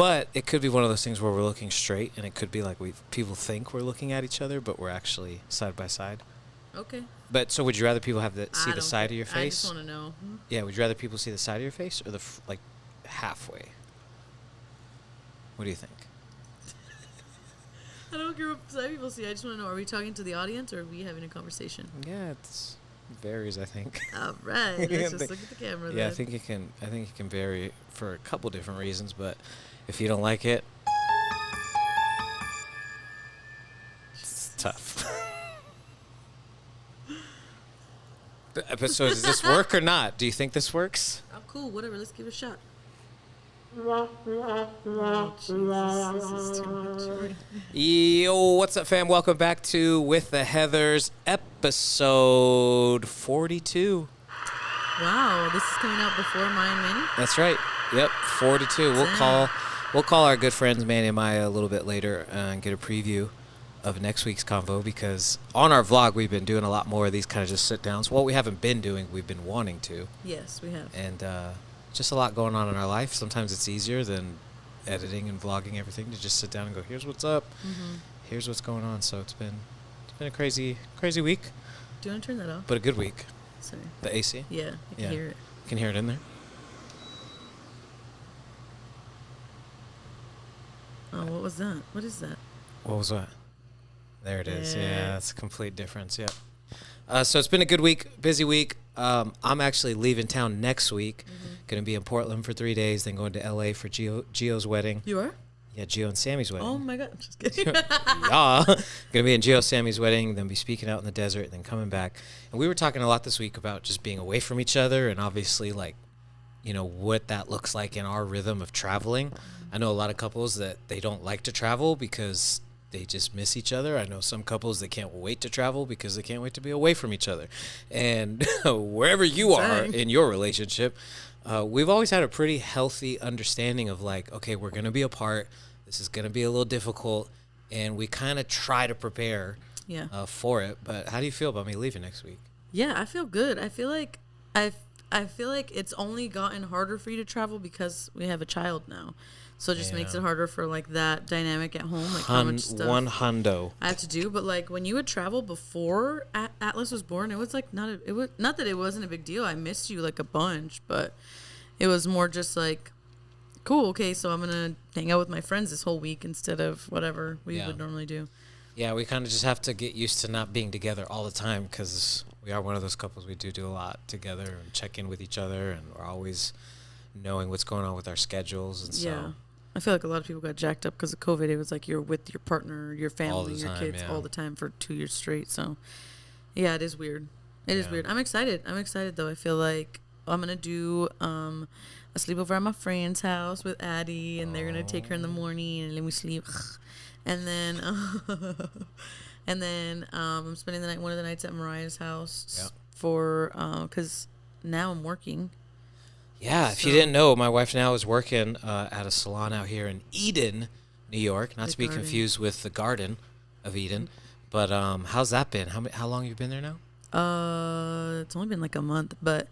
But it could be one of those things where we're looking straight, and it could be like people think we're looking at each other, but we're actually side by side. Okay. But so would you rather people see the side of your I just face? want to know. Yeah, would you rather people see the side of your face or the like halfway? What do you think? I don't care what side people see. I just want to know, are we talking to the audience or are we having a conversation? Yeah, it varies, I think. All right. Let's just look at the camera then. Yeah, I think it can vary for a couple different reasons, but if you don't like it, it's tough. But so does this work or not? Do you think this works? Oh, cool. Whatever. Let's give it a shot. Oh, Jesus, this is too much. Yo, what's up, fam? Welcome back to With the Heathers, episode 42. Wow, this is coming out before mine, Manny? That's right. Yep, 42. We'll call our good friends Manny and Maya a little bit later and get a preview of next week's convo, because on our vlog we've been doing a lot more of these kind of just sit downs. Well, we haven't been doing, we've been wanting to. Yes, we have. And just a lot going on in our life. Sometimes it's easier than editing and vlogging everything to just sit down and go, here's what's up, here's what's going on. So it's been a crazy week. Do you want to turn that off? But a good week. Sorry. The AC? Yeah, you can hear it. You can hear it in there? Oh, what was that? What is that? What was that? There it is. Yeah, that's a complete difference. Yep. So it's been a good week, busy week. I'm actually leaving town next week. Going to be in Portland for 3 days, then going to L.A. for Gio's wedding. You are? Yeah, Gio and Sammy's wedding. Oh, my God. Just kidding. Yeah. Going to be in Gio Sammy's wedding, then be speaking out in the desert, then coming back. And we were talking a lot this week about just being away from each other and obviously, like, you know, what that looks like in our rhythm of traveling. I know a lot of couples that they don't like to travel because they just miss each other. I know some couples that can't wait to travel because they can't wait to be away from each other. And wherever you are in your relationship, we've always had a pretty healthy understanding of like, okay, we're going to be apart. This is going to be a little difficult. And we kind of try to prepare for it. But how do you feel about me leaving next week? Yeah, I feel good. I feel like it's only gotten harder for you to travel because we have a child now. So it just makes it harder for like that dynamic at home, like how much stuff one hundo I have to do. But like when you would travel before Atlas was born, it was like not that it wasn't a big deal. I missed you like a bunch, but it was more just like, cool, okay, so I'm gonna hang out with my friends this whole week instead of whatever we would normally do. Yeah, we kind of just have to get used to not being together all the time because we are one of those couples. We do a lot together and check in with each other, and we're always knowing what's going on with our schedules. And so I feel like a lot of people got jacked up because of COVID. It was like you're with your partner, your family, your kids all the time for 2 years straight. So, yeah, it is weird. It is weird. I'm excited. Though. I feel like I'm going to do a sleepover at my friend's house with Addie, and they're going to take her in the morning, and then we sleep. And then I'm spending the night, one of the nights at Mariah's house for because now I'm working. Yeah, if you didn't know, my wife now is working at a salon out here in Eden, New York. Not to be confused with the Garden of Eden. But how's that been? How long have you been there now? It's only been like a month, but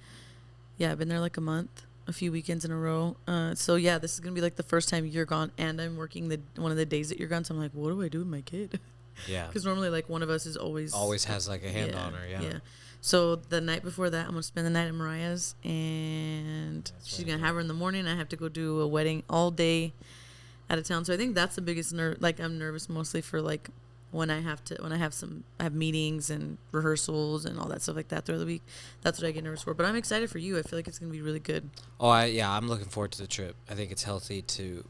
yeah, I've been there like a month, a few weekends in a row. So yeah, this is gonna be like the first time you're gone, and I'm working one of the days that you're gone. So I'm like, what do I do with my kid? Yeah, because normally like one of us is always has like a hand on her. Yeah. So the night before that, I'm going to spend the night at Mariah's, and she's going to have her in the morning. I have to go do a wedding all day out of town. So I think that's the biggest like I'm nervous mostly for like when I have meetings and rehearsals and all that stuff like that throughout the week. That's what I get nervous for. But I'm excited for you. I feel like it's going to be really good. I'm looking forward to the trip. I think it's healthy to,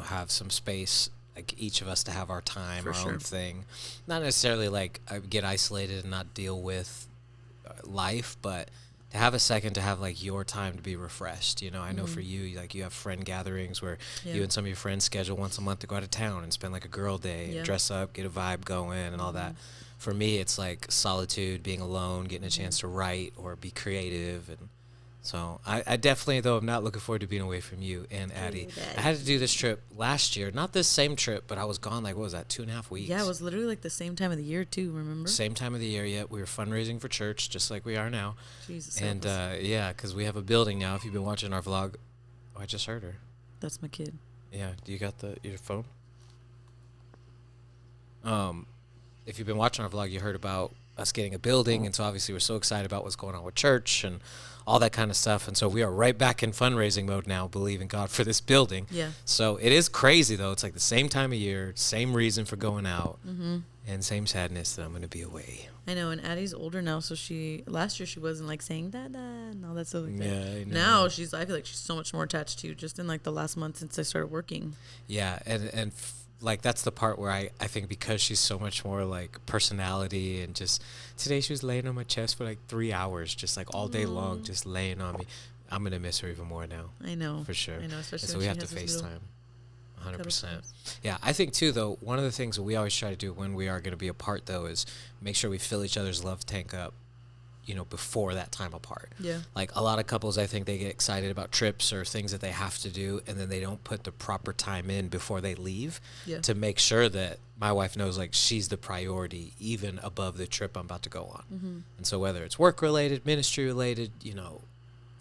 have some space, like each of us to have our time, our own thing. Not necessarily like get isolated and not deal with life, but to have a second to have like your time to be refreshed. I know for you, like you have friend gatherings where you and some of your friends schedule once a month to go out of town and spend like a girl day and dress up, get a vibe going and all that. For me, it's like solitude, being alone, getting a chance to write or be creative. And so I definitely, though, I'm not looking forward to being away from you and Addie. I had to do this trip last year. Not this same trip, but I was gone, like, what was that, 2.5 weeks? Yeah, it was literally like the same time of the year, too, remember? Same time of the year, yeah. We were fundraising for church, just like we are now. Jesus. And, because we have a building now. If you've been watching our vlog, I just heard her. That's my kid. Yeah. Do you got your phone? If you've been watching our vlog, you heard about us getting a building, and so obviously we're so excited about what's going on with church and all that kind of stuff. And so we are right back in fundraising mode now, believing God for this building. Yeah. So it is crazy though. It's like the same time of year, same reason for going out, and same sadness that I'm going to be away. I know, and Addie's older now, so last year she wasn't like saying Dada and all that stuff like that. Yeah, I know. Now I feel like she's so much more attached to you just in like the last month since I started working. Yeah, and like that's the part where I think because she's so much more like personality, and just today she was laying on my chest for like 3 hours, just like all day long, just laying on me. I'm going to miss her even more now. I know. For sure. I know, especially and so we have to FaceTime. 100%. Yeah, I think too though, one of the things that we always try to do when we are going to be apart though is make sure we fill each other's love tank up, you know, before that time apart. Yeah. Like a lot of couples, I think they get excited about trips or things that they have to do, and then they don't put the proper time in before they leave to make sure that my wife knows like she's the priority even above the trip I'm about to go on. And so whether it's work related, ministry related, you know,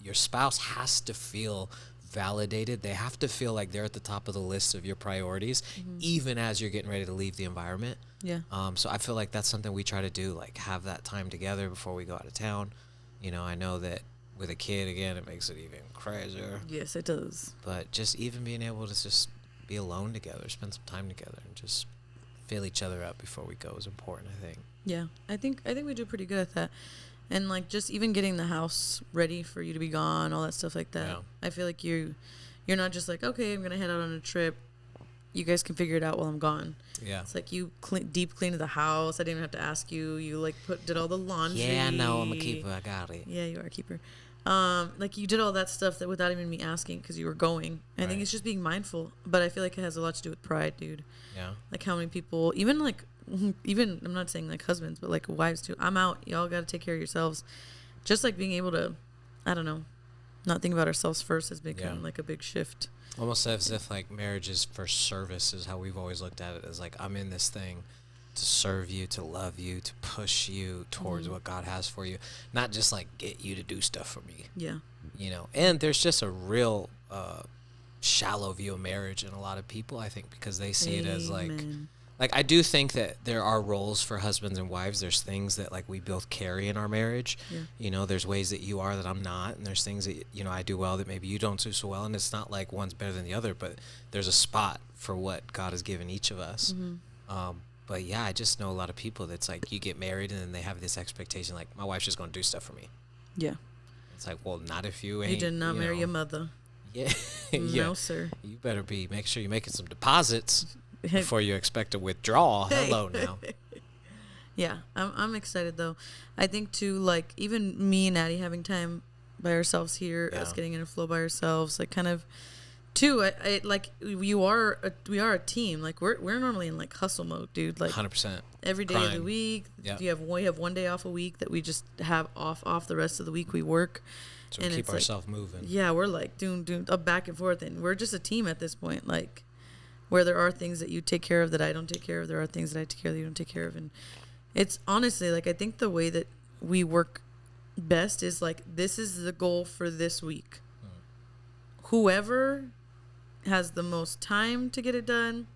your spouse has to feel validated. They have to feel like they're at the top of the list of your priorities, even as you're getting ready to leave the environment. Yeah. So I feel like that's something we try to do, like have that time together before we go out of town. You know, I know that with a kid, again, it makes it even crazier. Yes, it does. But just even being able to just be alone together, spend some time together, and just fill each other up before we go is important, I think. Yeah, I think we do pretty good at that. And like just even getting the house ready for you to be gone, all that stuff like that. Yeah. I feel like you're not just like, okay, I'm going to head out on a trip. You guys can figure it out while I'm gone. Yeah. It's like you deep cleaned the house. I didn't even have to ask you. You like did all the laundry. Yeah, no, I'm a keeper. I got it. Yeah, you are a keeper. Like you did all that stuff that without even me asking because you were going. I think it's just being mindful. But I feel like it has a lot to do with pride, dude. Yeah. Like how many people, even I'm not saying like husbands, but like wives too. I'm out. Y'all got to take care of yourselves. Just like being able to, I don't know, not think about ourselves first has become like a big shift. Almost as if like marriage is for service is how we've always looked at it, as like I'm in this thing to serve you, to love you, to push you towards what God has for you, not just like get you to do stuff for me. Yeah. You know, and there's just a real shallow view of marriage in a lot of people, I think, because they see it as like I do think that there are roles for husbands and wives. There's things that like we both carry in our marriage. Yeah. You know, there's ways that you are that I'm not, and there's things that, you know, I do well that maybe you don't do so well, and it's not like one's better than the other, but there's a spot for what God has given each of us. But yeah, I just know a lot of people that's like you get married and then they have this expectation like my wife's just going to do stuff for me. Yeah. It's like, well, not if you ain't. You did not marry your mother. Yeah. No, sir. You better make sure you're making some deposits before you expect a withdrawal. Hello now. Yeah, I'm excited though. I think too, like even me and Addie having time by ourselves here, us getting in a flow by ourselves, like kind of. Too, I like we are a team. Like we're normally in like hustle mode, dude. Like 100%. Every day of the week. Yep. We have one day off a week that we just have off. The rest of the week we work. So we keep ourselves moving. Yeah, we're like doing back and forth, and we're just a team at this point. Like where there are things that you take care of that I don't take care of, there are things that I take care of that you don't take care of, and it's honestly like I think the way that we work best is like this is the goal for this week. Whoever has the most time to get it done,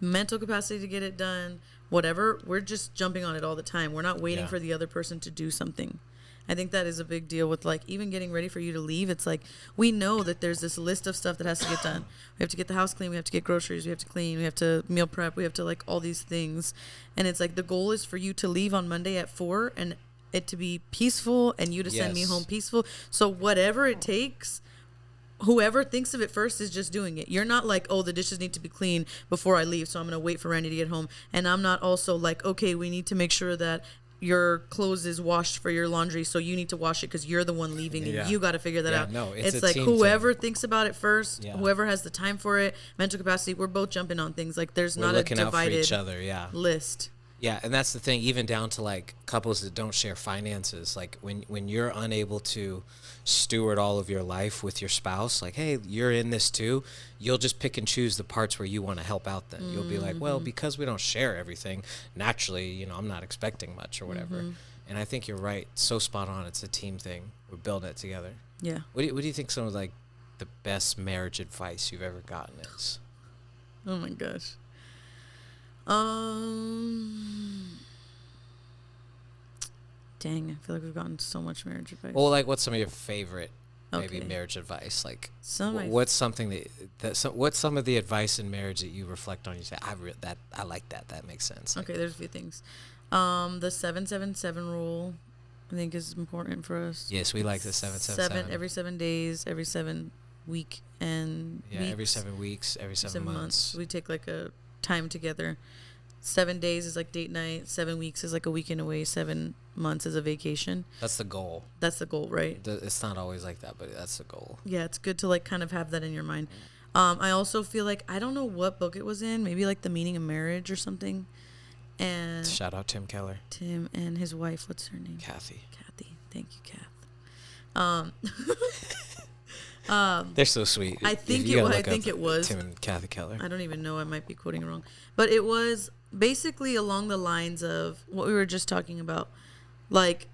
mental capacity to get it done, whatever, we're just jumping on it all the time. We're not waiting for the other person to do something. I think that is a big deal with like even getting ready for you to leave. It's like we know that there's this list of stuff that has to get done. We have to get the house clean, we have to get groceries, we have to clean, we have to meal prep, we have to like all these things. And it's like the goal is for you to leave on Monday at 4 and it to be peaceful and you to send me home peaceful. So whatever it takes, whoever thinks of it first is just doing it. You're not like, oh, the dishes need to be clean before I leave, so I'm going to wait for Randy to get home. And I'm not also like, okay, we need to make sure that your clothes is washed for your laundry, so you need to wash it because you're the one leaving and you got to figure that out. No, it's like whoever thinks about it first, whoever has the time for it, mental capacity, we're both jumping on things. Like there's not a divided out for each other, list. Yeah, and that's the thing, even down to like couples that don't share finances. Like when you're unable to steward all of your life with your spouse, like, hey, you're in this too, you'll just pick and choose the parts where you want to help out then. You'll be like, well, because we don't share everything, naturally, you know, I'm not expecting much or whatever. And I think you're right. So spot on. It's a team thing. We're building it together. Yeah. What do you think some of like the best marriage advice you've ever gotten is? Oh my gosh. Dang, I feel like we've gotten so much marriage advice. Well, like, what's some of your favorite maybe Okay. marriage advice? Like, Some what's something what's some of the advice in marriage that you reflect on? You say, I like that. That makes sense. Like, Okay, there's a few things. The 777 rule, I think, is important for us. yes, we like the 777. Every 7 days, every 7 week and yeah, weeks, every 7 weeks, every 7 months. We take like a time together. 7 days is like date night. 7 weeks is like a weekend away. 7 months is a vacation. That's the goal. That's the goal, right? It's not always like that, but that's the goal. Yeah, it's good to like kind of have that in your mind. I also feel like, I don't know what book it was in, maybe like The Meaning of Marriage or something. And Shout out Tim Keller. Tim and his wife, what's her name? Kathy. Thank you, Kath. They're so sweet. I think it was Tim and Kathy Keller. I don't even know, I might be quoting wrong, but it was basically along the lines of what we were just talking about, like,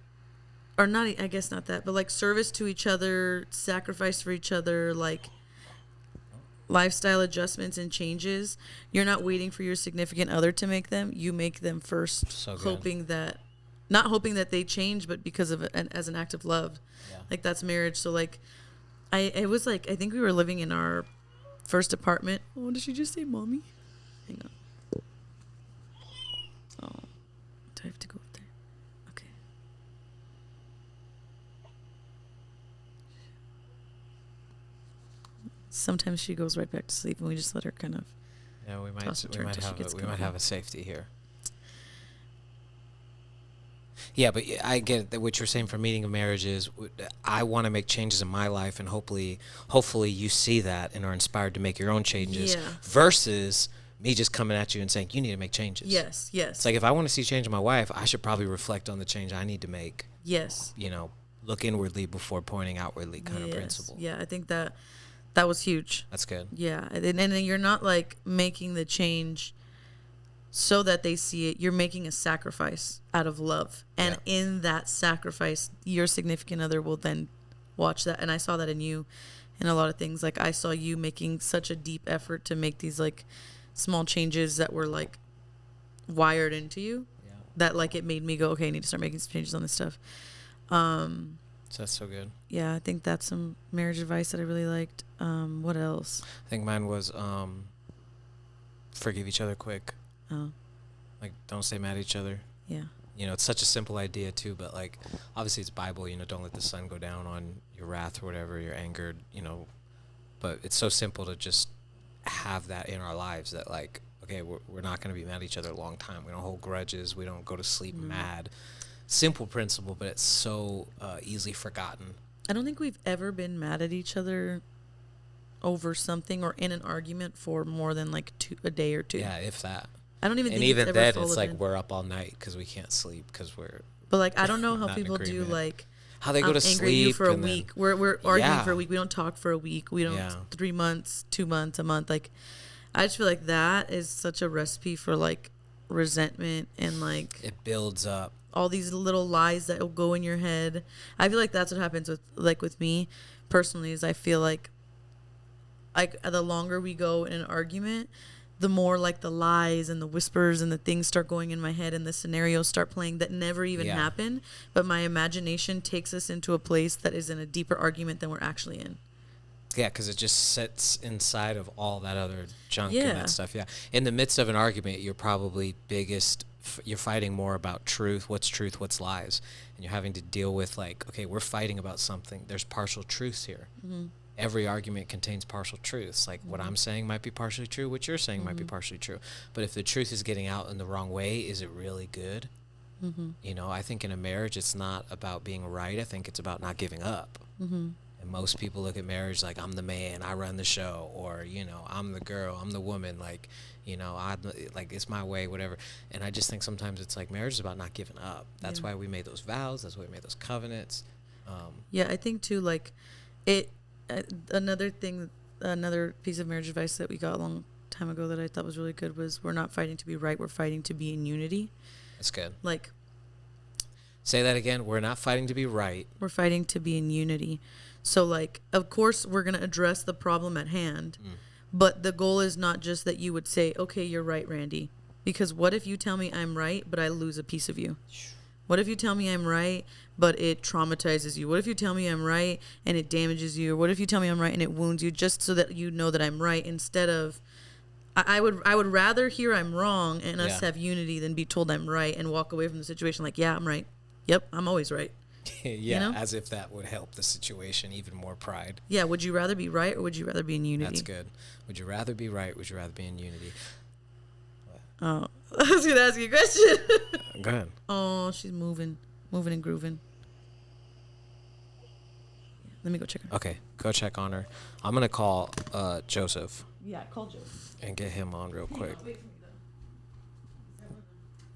or not, I guess not that, but like service to each other, sacrifice for each other, like lifestyle adjustments and changes. You're not waiting for your significant other to make them. You make them first, So good. not hoping that they change, but because of as an act of love. Yeah. Like, that's marriage. So like, it was like, I think we were living in our first apartment. Oh, did she just say mommy? Hang on. Oh, do I have to go up there? Okay. Sometimes she goes right back to sleep, and we just let her kind of. Yeah, we might have a safety here. Yeah, but I get that what you're saying for Meaning of Marriage is I want to make changes in my life, and hopefully you see that and are inspired to make your own changes. Yeah. Versus me just coming at you and saying you need to make changes. Yes. It's like, if I want to see change in my wife, I should probably reflect on the change I need to make. Yes. Look inwardly before pointing outwardly kind of principle. Yeah, I think that was huge. That's good. Yeah, and you're not like making the change so that they see it. You're making a sacrifice out of love, and in that sacrifice, your significant other will then watch that. And I saw that in you, in a lot of things. Like, I saw you making such a deep effort to make these like small changes that were like wired into you. Yeah. That like it made me go, okay, I need to start making some changes on this stuff. So that's so good. Yeah, I think that's some marriage advice that I really liked. What else? I think mine was forgive each other quick. Oh. Like, don't stay mad at each other. Yeah. It's such a simple idea too, but like, obviously it's Bible, don't let the sun go down on your wrath or whatever, you're angered, but it's so simple to just have that in our lives, that like, okay, we're not going to be mad at each other a long time. We don't hold grudges. We don't go to sleep mad. Simple principle, but it's so easily forgotten. I don't think we've ever been mad at each other over something or in an argument for more than like a day or two. Yeah, if that. I don't even think even it's ever then, it's like in. we're up all night because we can't sleep because we're. But like, I don't know how people do like. How they go to sleep. Angry at you for a week. We're arguing for a week. We don't talk for a week. We don't. Yeah. 3 months, 2 months, a month. Like, I just feel like that is such a recipe for like resentment, and like it builds up all these little lies that will go in your head. I feel like that's what happens with me personally, is I feel like the longer we go in an argument, the more like the lies and the whispers and the things start going in my head, and the scenarios start playing that never even happen. But my imagination takes us into a place that is in a deeper argument than we're actually in. Yeah, because it just sits inside of all that other junk and that stuff. Yeah. In the midst of an argument, you're probably you're fighting more about truth, what's lies. And you're having to deal with like, okay, we're fighting about something. There's partial truths here. Mm-hmm. Every argument contains partial truths. Like, what I'm saying might be partially true. What you're saying might be partially true. But if the truth is getting out in the wrong way, is it really good? Mm-hmm. I think in a marriage, it's not about being right. I think it's about not giving up. Mm-hmm. And most people look at marriage like, I'm the man, I run the show, or, I'm the girl, I'm the woman, like, like, it's my way, whatever. And I just think sometimes it's like marriage is about not giving up. That's why we made those vows. That's why we made those covenants. Yeah, I think too, like another piece of marriage advice that we got a long time ago that I thought was really good was, we're not fighting to be right, we're fighting to be in unity. That's good. Like, Say that again. We're not fighting to be right. We're fighting to be in unity. So, like, of course, we're going to address the problem at hand. But the goal is not just that you would say, okay, you're right, Randy. Because what if you tell me I'm right, but I lose a piece of you? What if you tell me I'm right, but it traumatizes you? What if you tell me I'm right and it damages you? Or what if you tell me I'm right and it wounds you, just so that you know that I'm right, instead of... I would rather hear I'm wrong and us have unity than be told I'm right and walk away from the situation like, yeah, I'm right. Yep, I'm always right. You know? As if that would help the situation, even more pride. Yeah, would you rather be right or would you rather be in unity? That's good. Would you rather be right? Would you rather be in unity? Oh, I was going to ask you a question. Go ahead. Oh, she's moving and grooving. Let me go check her. Okay, go check on her. I'm going to call Joseph. Yeah, call Joseph. And get him on real quick.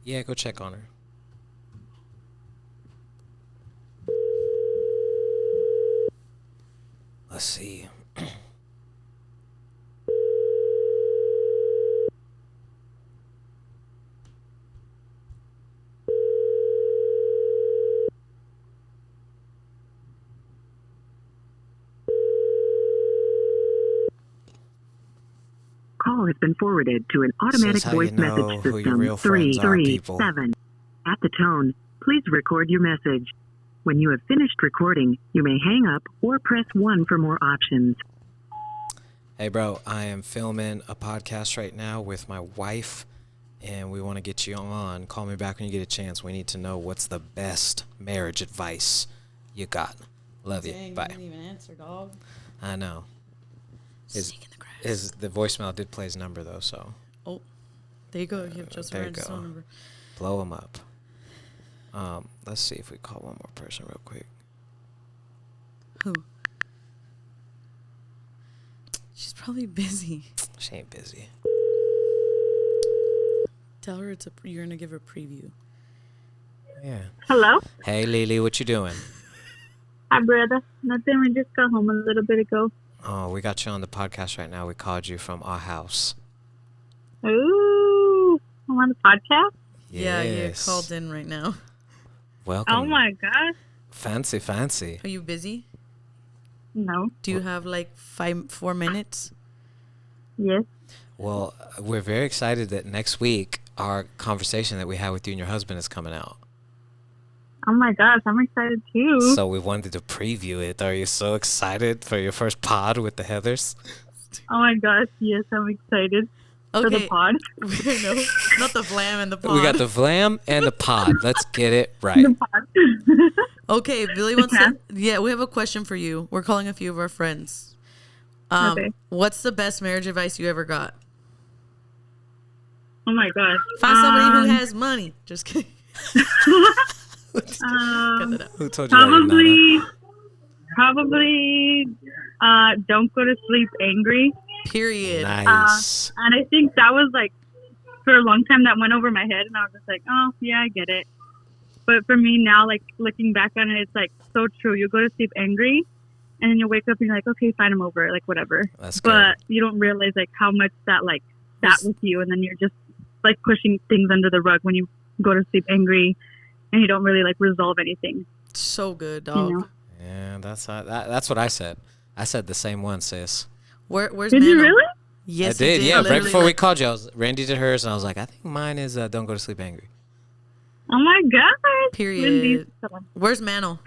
Yeah, go check on her. Let's see. Call has been forwarded to an automatic voice message system 337. At the tone, please record your message. When you have finished recording, you may hang up or press 1 for more options. Hey, bro, I am filming a podcast right now with my wife, and we want to get you on. Call me back when you get a chance. We need to know what's the best marriage advice you got. Love you. Dang, bye. You didn't even answer, dog. I know. Snake in the grass. The voicemail did play his number, though, so. Oh, there you go. You have Joseph Rand's phone number. Blow him up. Let's see if we call one more person real quick. Who? She's probably busy. She ain't busy. Tell her you're gonna give her a preview. Yeah. Hello? Hey, Lily, what you doing? Hi, brother. Nothing. We just got home a little bit ago. Oh, we got you on the podcast right now. We called you from our house. Ooh. I'm on the podcast? Yeah, you're called in right now. Welcome. Oh, my gosh. Fancy, fancy. Are you busy? No. Do you have like 4 minutes? Yes. Well, we're very excited that next week our conversation that we had with you and your husband is coming out. Oh, my gosh. I'm excited, too. So we wanted to preview it. Are you so excited for your first pod with the Heathers? Oh, my gosh. Yes, I'm excited. Okay. For the pod. No, not the vlam and the pod. We got the vlam and the pod. Let's get it right. The pod. Okay, Billy wants to... Yeah, we have a question for you. We're calling a few of our friends. Okay. What's the best marriage advice you ever got? Oh, my gosh. Find somebody who has money. Just kidding. Cut that out. Who told you that? Probably don't go to sleep angry. Period. Nice. And I think that was like, for a long time that went over my head and I was just like, oh, yeah, I get it. But for me now, like looking back on it, it's like so true. You go to sleep angry and then you wake up and you're like, okay, fine, I'm over it, like whatever. That's but good. you don't realize like how much that like sat with you, and then you're just like pushing things under the rug when you go to sleep angry and you don't really like resolve anything. So good, dog. You know? Yeah, that's what I said. I said the same one, sis. Where's Did Mano? you really? Yes, I did. you Yeah, right literally, before we called you, Randy did hers, and I was like, I think mine is don't go to sleep angry. Oh my god. Period. Where's Mano?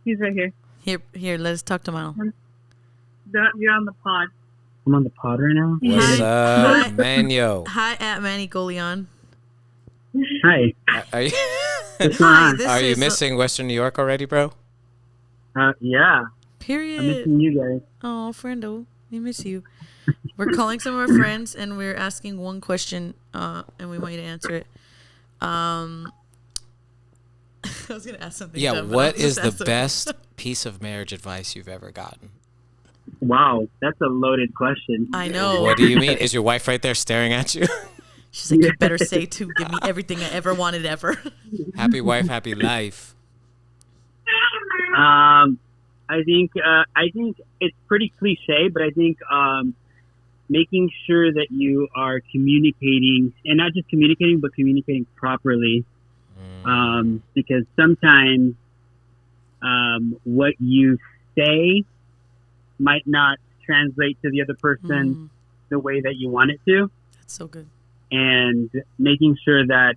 He's right here. Here. Let's talk to Mano. You're on the pod. I'm on the pod right now. What's up, Manyo? Hi, at Manny Golion. Hi. Are you Hi, this are you is missing Western New York already, bro? Yeah. Period. I'm missing you guys. Oh, friendo, we miss you. We're calling some of our friends, and we're asking one question, and we want you to answer it. I was gonna ask something. Yeah. dumb, but What I'll is just the ask best piece of marriage advice you've ever gotten? Wow, that's a loaded question. I know. What do you mean? Is your wife right there staring at you? She's like, you better say to give me everything I ever wanted ever. Happy wife, happy life. I think it's pretty cliche, but I think making sure that you are communicating, and not just communicating, but communicating properly. Because sometimes what you say might not translate to the other person the way that you want it to. That's so good. And making sure that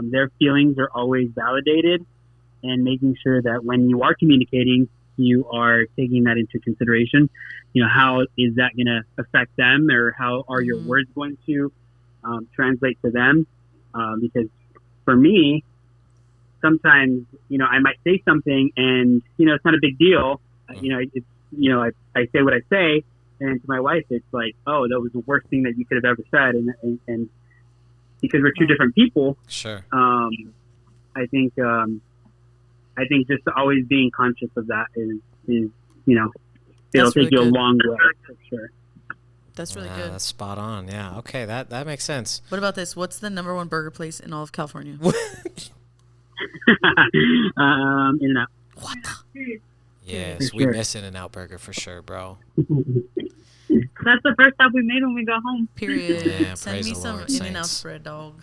their feelings are always validated, and making sure that when you are communicating, you are taking that into consideration. You know, how is that going to affect them, or how are your words going to translate to them? Because for me, sometimes, you know, I might say something and, you know, it's not a big deal. You know, it's, you know, I say what I say, and to my wife, it's like, oh, that was the worst thing that you could have ever said. And because we're two different people, sure. I think just always being conscious of that is, you know, it'll That's take really you a good. long way for sure. That's really Yeah, good. that's spot on. Yeah. Okay. That makes sense. What about this? What's the number one burger place in all of California? In-N-Out. What? Yes, For we sure. miss In-N-Out Burger for sure, bro. That's the first stop we made when we got home. Period. Yeah, Send praise me the some Lord, In-N-Out saints. spread, dog.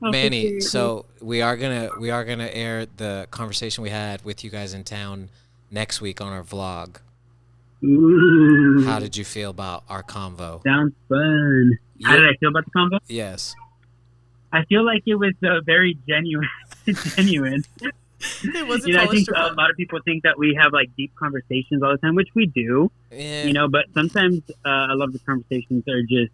Manny, sure. so we are gonna air the conversation we had with you guys in town next week on our vlog. Ooh, How did you feel about our convo? sounds fun. How did I feel about the combo? Yes. I feel like it was very genuine. genuine. It wasn't You know, I polished think or a fun. lot of people think that we have like deep conversations all the time, which we do. Yeah. You know, but sometimes a lot of the conversations are just,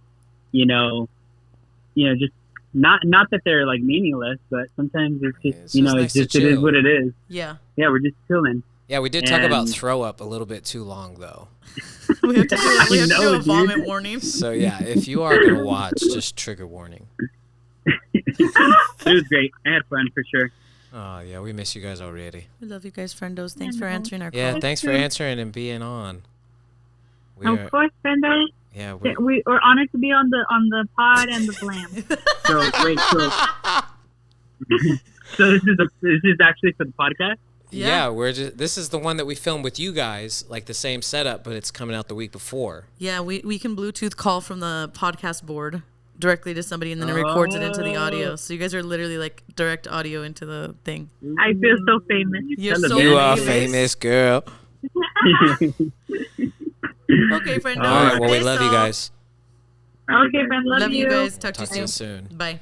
just not that they're like meaningless, but sometimes it's just, It's just nice to it is chill. what it is. Yeah. Yeah, we're just chilling. Yeah, we did talk about And- throw up a little bit too long though. We have to do a dude. vomit warning. So yeah, if you are gonna watch, just trigger warning. It was great. I had fun for sure. Oh yeah, we miss you guys already. We love you guys, friendos. Thanks for answering our Yeah, call. thanks for answering and being on. We Of course, Brenda. yeah, We're honored to be on the pod and the glam. So wait, so this is actually for the podcast. yeah, we're just this is the one that we filmed with you guys, like the same setup, but it's coming out the week before. Yeah, we can Bluetooth call from the podcast board directly to somebody, and then it records it into the audio. So you guys are literally like direct audio into the thing. I feel so famous. You're Tell so them. You are famous. famous, girl. Okay, friendo. All right, well, we love you Beso. guys. Okay, friend. Love Love you guys. Talk Talk to to you you soon. soon. Bye.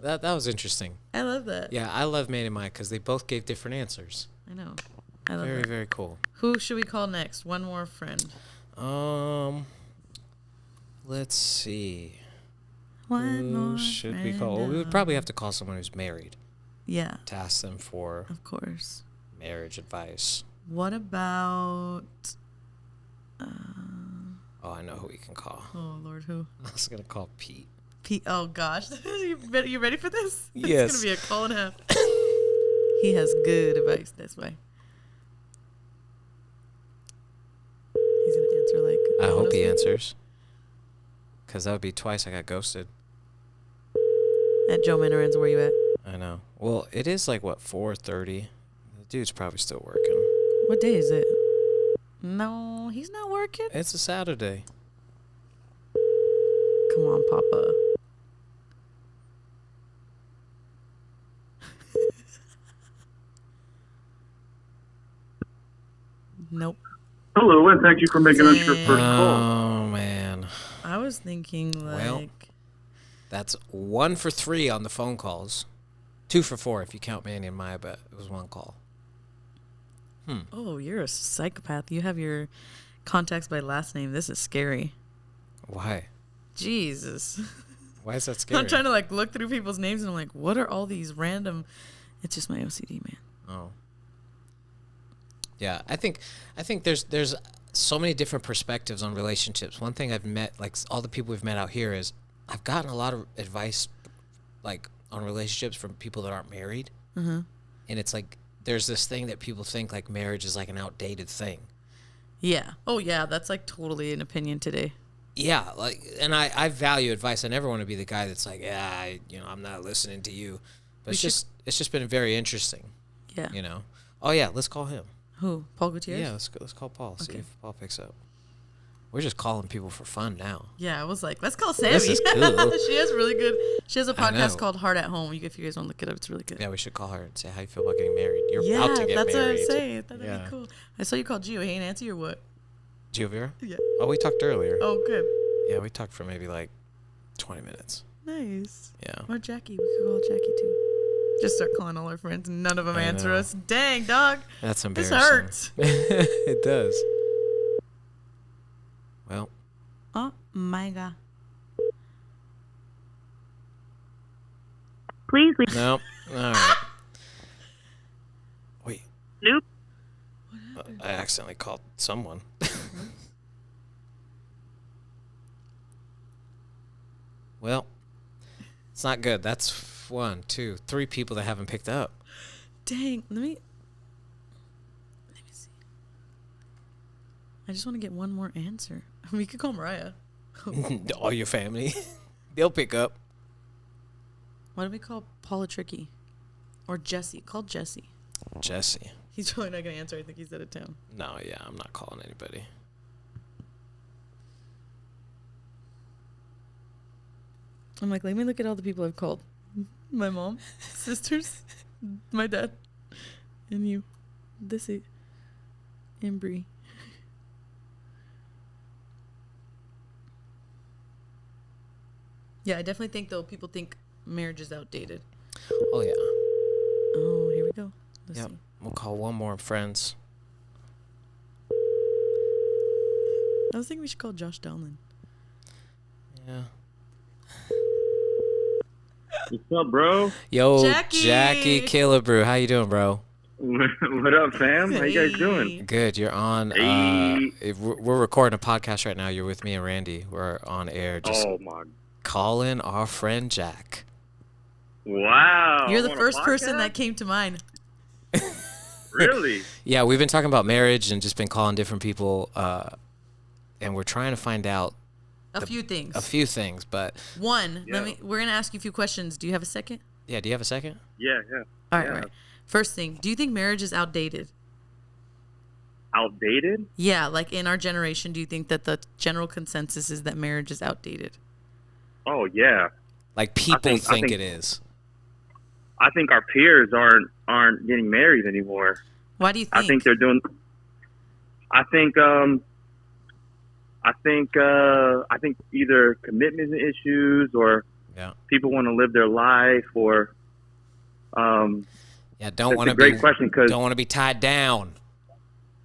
That was interesting. I love that. Yeah, I love Manny and Mike because they both gave different answers. I know. I love Very, that. very cool. Who should we call next? One more friend. Let's see. One more Who should we friend. call? Well, we would probably have to call someone who's married Yeah, to ask them for of course. marriage advice. What about? Oh, I know who we can call. Oh Lord, who? I was gonna call Pete. Pete. Oh gosh, you ready for this? Yes. It's gonna be a call and a half. He has good advice. That's why. He's gonna answer like. I hope he honestly. answers. Because that would be twice I got ghosted. At Joe Manoran's, where you at? I know. Well, it is like, what, 4:30? The dude's probably still working. What day is it? No, he's not working. It's a Saturday. Come on, Papa. Nope. Hello, and thank you for making us your Dang. first call. Oh, man. I was thinking like. Well. That's 1 for 3 on the phone calls. 2 for 4 if you count Manny and Maya, but it was 1 call. Oh, you're a psychopath. You have your contacts by last name. This is scary. Why? Jesus. Why is that scary? I'm trying to like look through people's names and I'm like, what are all these random? It's just my OCD, man. Oh. Yeah, I think there's so many different perspectives on relationships. One thing I've met, like all the people we've met out here, is I've gotten a lot of advice, like on relationships from people that aren't married, and it's like there's this thing that people think like marriage is like an outdated thing. Yeah. Oh, yeah. That's like totally an opinion today. Yeah, like, and I value advice. I never want to be the guy that's like, I'm not listening to you. But it's just been very interesting. Yeah. You know. Oh yeah, let's call him. Who? Paul Gutierrez? Yeah, let's call Paul. See Okay. if Paul picks up. We're just calling people for fun now. Yeah, I was like, let's call Sammy. This is cool. She has really good. She has a I know. podcast called Heart at Home. If you guys want to look it up, it's really good. Yeah, we should call her and say how you feel about getting married. You're Yeah, about to get that's married. what I'm saying. That'd Yeah. be cool. I saw you called Gio. Hey, Nancy, or what? Gio Vera? Yeah. Oh, we talked earlier. Oh, good. Yeah, we talked for maybe like 20 minutes. Nice. Yeah. Or Jackie. We could call Jackie too. Just start calling all our friends and none of them I answer know. us. Dang, dog. That's This embarrassing. hurts. It does. Well, Oh my God. Please leave. no. All right. Wait, Nope. I accidentally called someone. Well, it's not good. That's 1, 2, 3 people that haven't picked up. Dang. Let me see. I just want to get one more answer. We could call Mariah. All your family. They'll pick up. Why don't we call Paula Tricky? Or Jesse. Call Jesse. Jesse. He's probably not going to answer. I think he's out of town. No, yeah, I'm not calling anybody. I'm like, let me look at all the people I've called. My mom, sisters, my dad, and you. This is and Bree. Yeah, I definitely think, though, people think marriage is outdated. Oh, yeah. Oh, here we go. Let's Yep. see. We'll call one more friends. I was thinking we should call Josh Dowland. Yeah. What's up, bro? Yo, Jackie! Jackie Killebrew. How you doing, bro? What up, fam? How you guys doing? Good. You're on. Hey. We're recording a podcast right now. You're with me and Randy. We're on air. Just Oh my! calling our friend Jack. Wow. You're the On a first person podcast? that came to mind. Really? Yeah, we've been talking about marriage and just been calling different people, and we're trying to find out A few things. a few things. But One, Yeah. we're going to ask you a few questions. Do you have a second? yeah, do you have a second? Yeah. All right, Yeah. all right. First thing, do you think marriage is outdated? Outdated? Yeah, like in our generation, do you think that the general consensus is that marriage is outdated? Oh yeah. Like people I think think- it is. I think our peers aren't getting married anymore. Why do you think? I think they're doing. I think either commitment issues or Yeah. people want to live their life or. Yeah, don't That's want a to great be question because don't want to be tied down.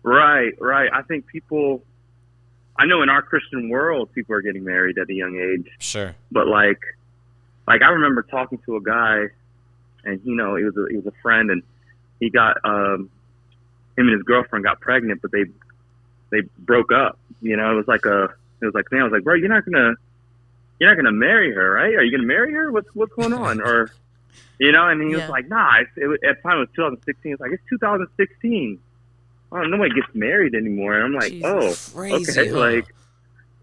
right. I think people. I know in our Christian world, people are getting married at a young age, Sure. but like I remember talking to a guy, and he was a friend, and he got him and his girlfriend got pregnant, but they broke up. It was like man, I was like, bro, you're not gonna marry her, right? Are you gonna marry her? What's going on? Or and he was Yeah. like, nah. At the time it was 2016. It's like it's 2016. Oh, nobody gets married anymore. And I'm like, Jesus. Crazy, okay, huh? like,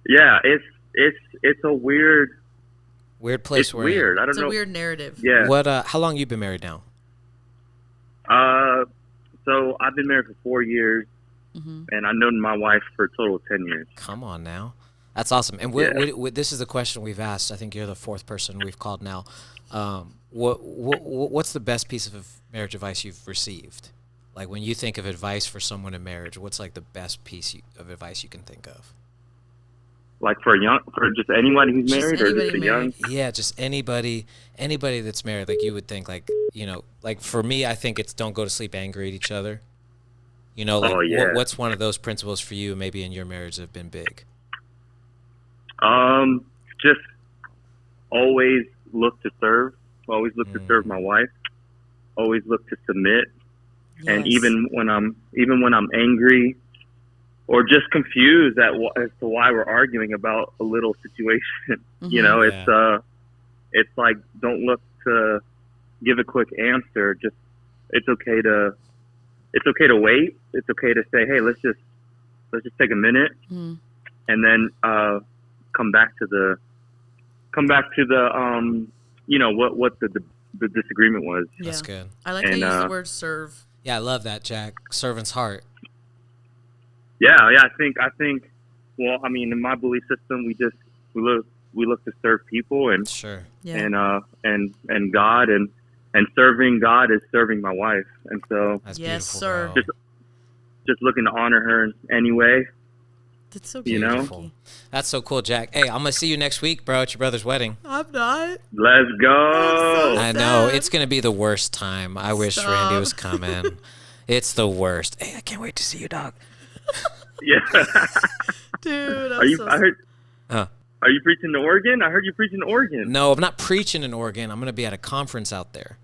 yeah, it's a weird. Weird place It's we're weird. in. I don't it's know. a weird narrative. Yeah. What? How long you been married now? So I've been married for 4 years, Hmm. and I've known my wife for a total of 10 years. Come on now. That's awesome. And this is the question we've asked. I think you're the fourth person we've called now. What's the best piece of marriage advice you've received? Like when you think of advice for someone in marriage, what's like the best piece of advice you can think of? Like for just anybody who's Just married, or just anybody a young. married. Yeah, just anybody that's married. Like you would think, like like for me, I think it's don't go to sleep angry at each other. Like Oh, yeah. what's one of those principles for you? Maybe in your marriage that have been big. Just always look to serve. Always look to serve my wife. Always look to submit. And Yes. even when I'm angry or just confused as to why we're arguing about a little situation, Mhm. it's like don't look to give a quick answer. Just it's okay to wait. It's okay to say, hey, let's just take a minute Mhm. and then come back to the what the disagreement was. Yeah. That's good. I like to And, use the word serve. Yeah, I love that, Jack. Servant's heart. Yeah. I think well, I mean, in my belief system, we look to serve people and Sure. Yeah. and God and serving God is serving my wife, and so That's Yes, beautiful, sir. bro. just looking to honor her in any way. That's so You know? beautiful. That's so cool, Jack. Hey, I'm gonna see you next week, bro, at your brother's wedding. I'm not. Let's go. so I know sad. it's gonna be the worst time. I wish Stop. Randy was coming. It's the worst. Hey, I can't wait to see you, dog. Yeah. Dude, I'm Are you? so I heard. Huh. Are you preaching to Oregon? I heard you preaching to Oregon. No, I'm not preaching in Oregon. I'm gonna be at a conference out there.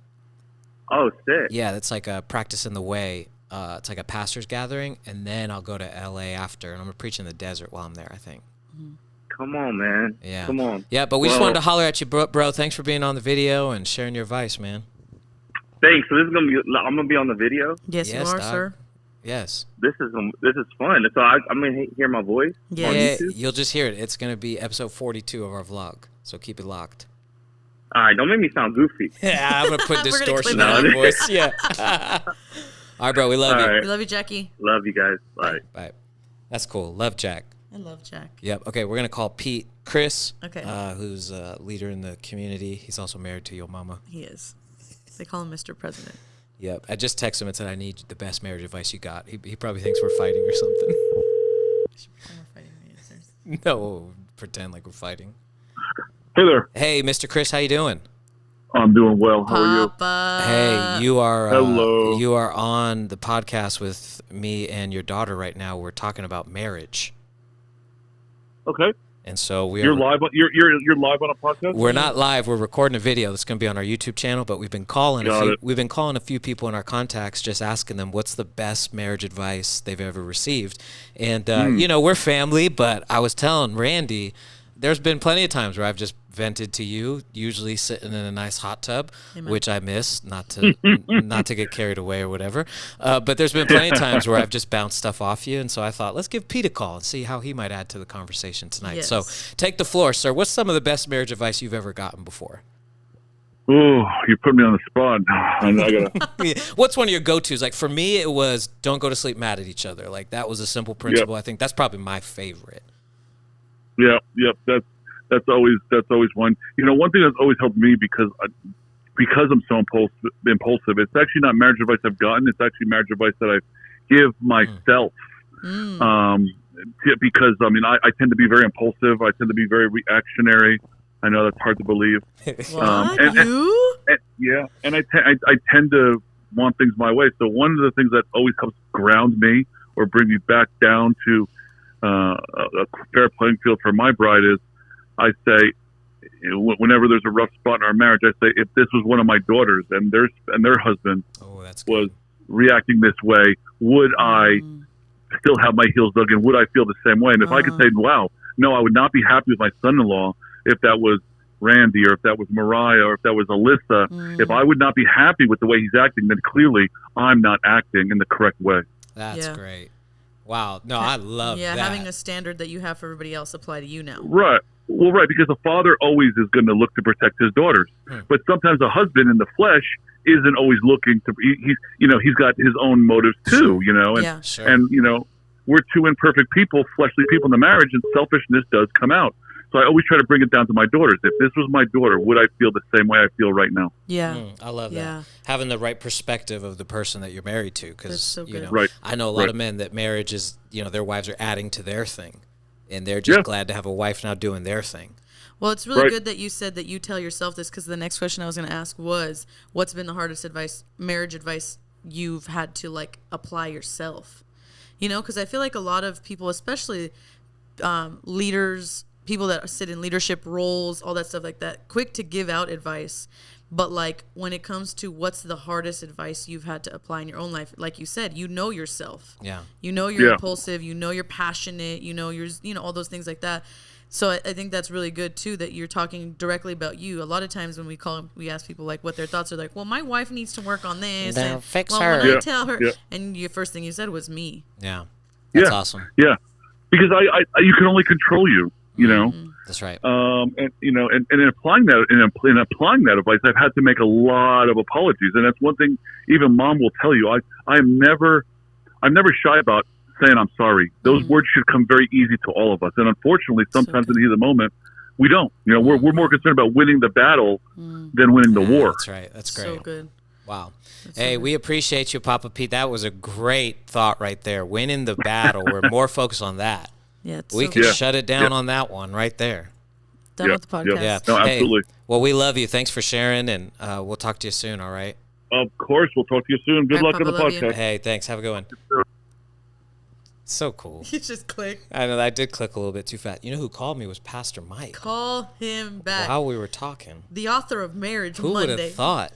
Oh, sick. Yeah, that's like a practice in the way. It's like a pastor's gathering, and then I'll go to LA after, and I'm gonna preach in the desert while I'm there, I think. Come on, man. Yeah. Come on. Yeah, but we just Well, wanted to holler at you, bro. Thanks for being on the video and sharing your advice, man. Thanks. So this is gonna be. I'm gonna be on the video. Yes, you Yes, are, dog. sir. Yes. This is fun. So I'm gonna hear my voice. Yeah. On Yeah, YouTube? you'll just hear it. It's gonna be episode 42 of our vlog, so keep it locked. All right. Don't make me sound goofy. Yeah, I'm gonna put We're gonna distortion clip on it. your voice. Yeah. All right, bro. We love All you. right. We love you, Jackie. Love you guys. Bye. Bye. That's cool. Love Jack. I love Jack. Yep. Okay, we're gonna call Pete Chris, Okay. who's a leader in the community. He's also married to your mama. He is. They call him Mr. President. Yep. I just texted him and said I need the best marriage advice you got. He probably thinks we're fighting or something. No, pretend like we're fighting. Hey there. Hey, Mr. Chris, how you doing? I'm doing well. How are you? Papa. Hey, you are Hello. you are on the podcast with me and your daughter right now. We're talking about marriage, Okay. and so we You're are. live. You're live on a podcast. We're not live. We're recording a video that's going to be on our YouTube channel. But we've been calling Got it. we've been calling a few people in our contacts, just asking them what's the best marriage advice they've ever received. And you know, we're family. But I was telling Randy, there's been plenty of times where I've just vented to you, usually sitting in a nice hot tub, Amen. which I miss, not to not to get carried away or whatever. But there's been plenty of times where I've just bounced stuff off you, and so I thought, let's give Pete a call and see how he might add to the conversation tonight. Yes. So take the floor, sir. What's some of the best marriage advice you've ever gotten before? Oh, you put me on the spot. I gotta. What's one of your go-tos? Like for me, it was don't go to sleep mad at each other. Like that was a simple principle. I think that's probably my favorite. Yep. That's always one. You know, one thing that's always helped me because I'm so impulsive. It's actually not marriage advice I've gotten. It's actually marriage advice that I give myself. Because I mean, I tend to be very impulsive. I tend to be very reactionary. I know that's hard to believe. What? You? Yeah, and I tend to want things my way. So one of the things that always helps ground me or bring me back down to a fair playing field for my bride is I say, whenever there's a rough spot in our marriage, I say, if this was one of my daughters and their husband That's was good. reacting this way, would I still have my heels dug in? Would I feel the same way? And if I could say, wow, no, I would not be happy with my son-in-law if that was Randy or if that was Mariah or if that was Alyssa. If I would not be happy with the way he's acting, then clearly I'm not acting in the correct way. That's great. Wow. No, I love that. Yeah, having a standard that you have for everybody else apply to you now. Right. Well, right, because a father always is going to look to protect his daughters, but sometimes a husband in the flesh isn't always looking to. He's got his own motives too. You know, and Yeah. Sure. and we're two imperfect people, fleshly people in the marriage, and selfishness does come out. So I always try to bring it down to my daughters. If this was my daughter, would I feel the same way I feel right now? Yeah. I love Yeah. that. Having the right perspective of the person that you're married to. That's Because, so good. Right. I know a lot Right. of men that marriage is, their wives are adding to their thing. And they're just glad to have a wife now doing their thing. Well, it's really Right. good that you said that you tell yourself this, because the next question I was going to ask was, what's been the hardest marriage advice you've had to apply yourself? Because I feel like a lot of people, especially leaders, people that sit in leadership roles, all that stuff like that, quick to give out advice. But when it comes to what's the hardest advice you've had to apply in your own life, like you said, yourself. Yeah. You're impulsive, you're passionate, you're, all those things like that. So I think that's really good too, that you're talking directly about you. A lot of times when we ask people what their thoughts are, like, well, my wife needs to work on this. Then And, fix well, her. When I Yeah. tell her, Yeah. and your first thing you said was me. Yeah. That's awesome. Yeah, because I you can only control you. That's right. And in applying that advice, I've had to make a lot of apologies, and that's one thing even Mom will tell you. I'm never shy about saying I'm sorry. Those words should come very easy to all of us. And unfortunately, sometimes in the heat of the moment, we don't. You know, we're more concerned about winning the battle than winning the war. That's right. That's great. So good. Wow. That's Hey, so we appreciate you, Papa Pete. That was a great thought right there. Winning the battle. We're more focused on that. Yeah, it's We so can good. shut it down on that one right there. Done with the podcast. Yeah. No, absolutely. Hey, well, we love you. Thanks for sharing, and we'll talk to you soon, all right? Of course. We'll talk to you soon. Good All right, luck on the Papa, love you. podcast. Hey, thanks. Have a good one. So cool. You just click. I know I did click a little bit too fast. You know who called me was Pastor Mike. Call him back. While we were talking. The author of Marriage Who would Monday. have thought?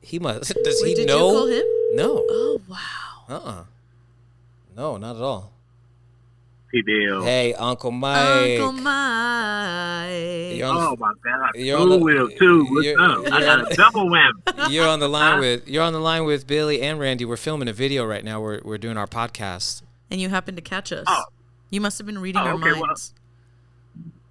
He must. Does Wait, he did know? you call him? No. Oh, wow. No, not at all. P-Bill. Hey, Uncle Mike. Uncle Mike. You're on the- Oh my God! You're on the- Who will too? What's you're- up? I you're got on- a double whammy. You're on the line with Billy and Randy. We're filming a video right now. We're doing our podcast. And you happened to catch us. Oh. You must have been reading Oh, our okay, well, minds.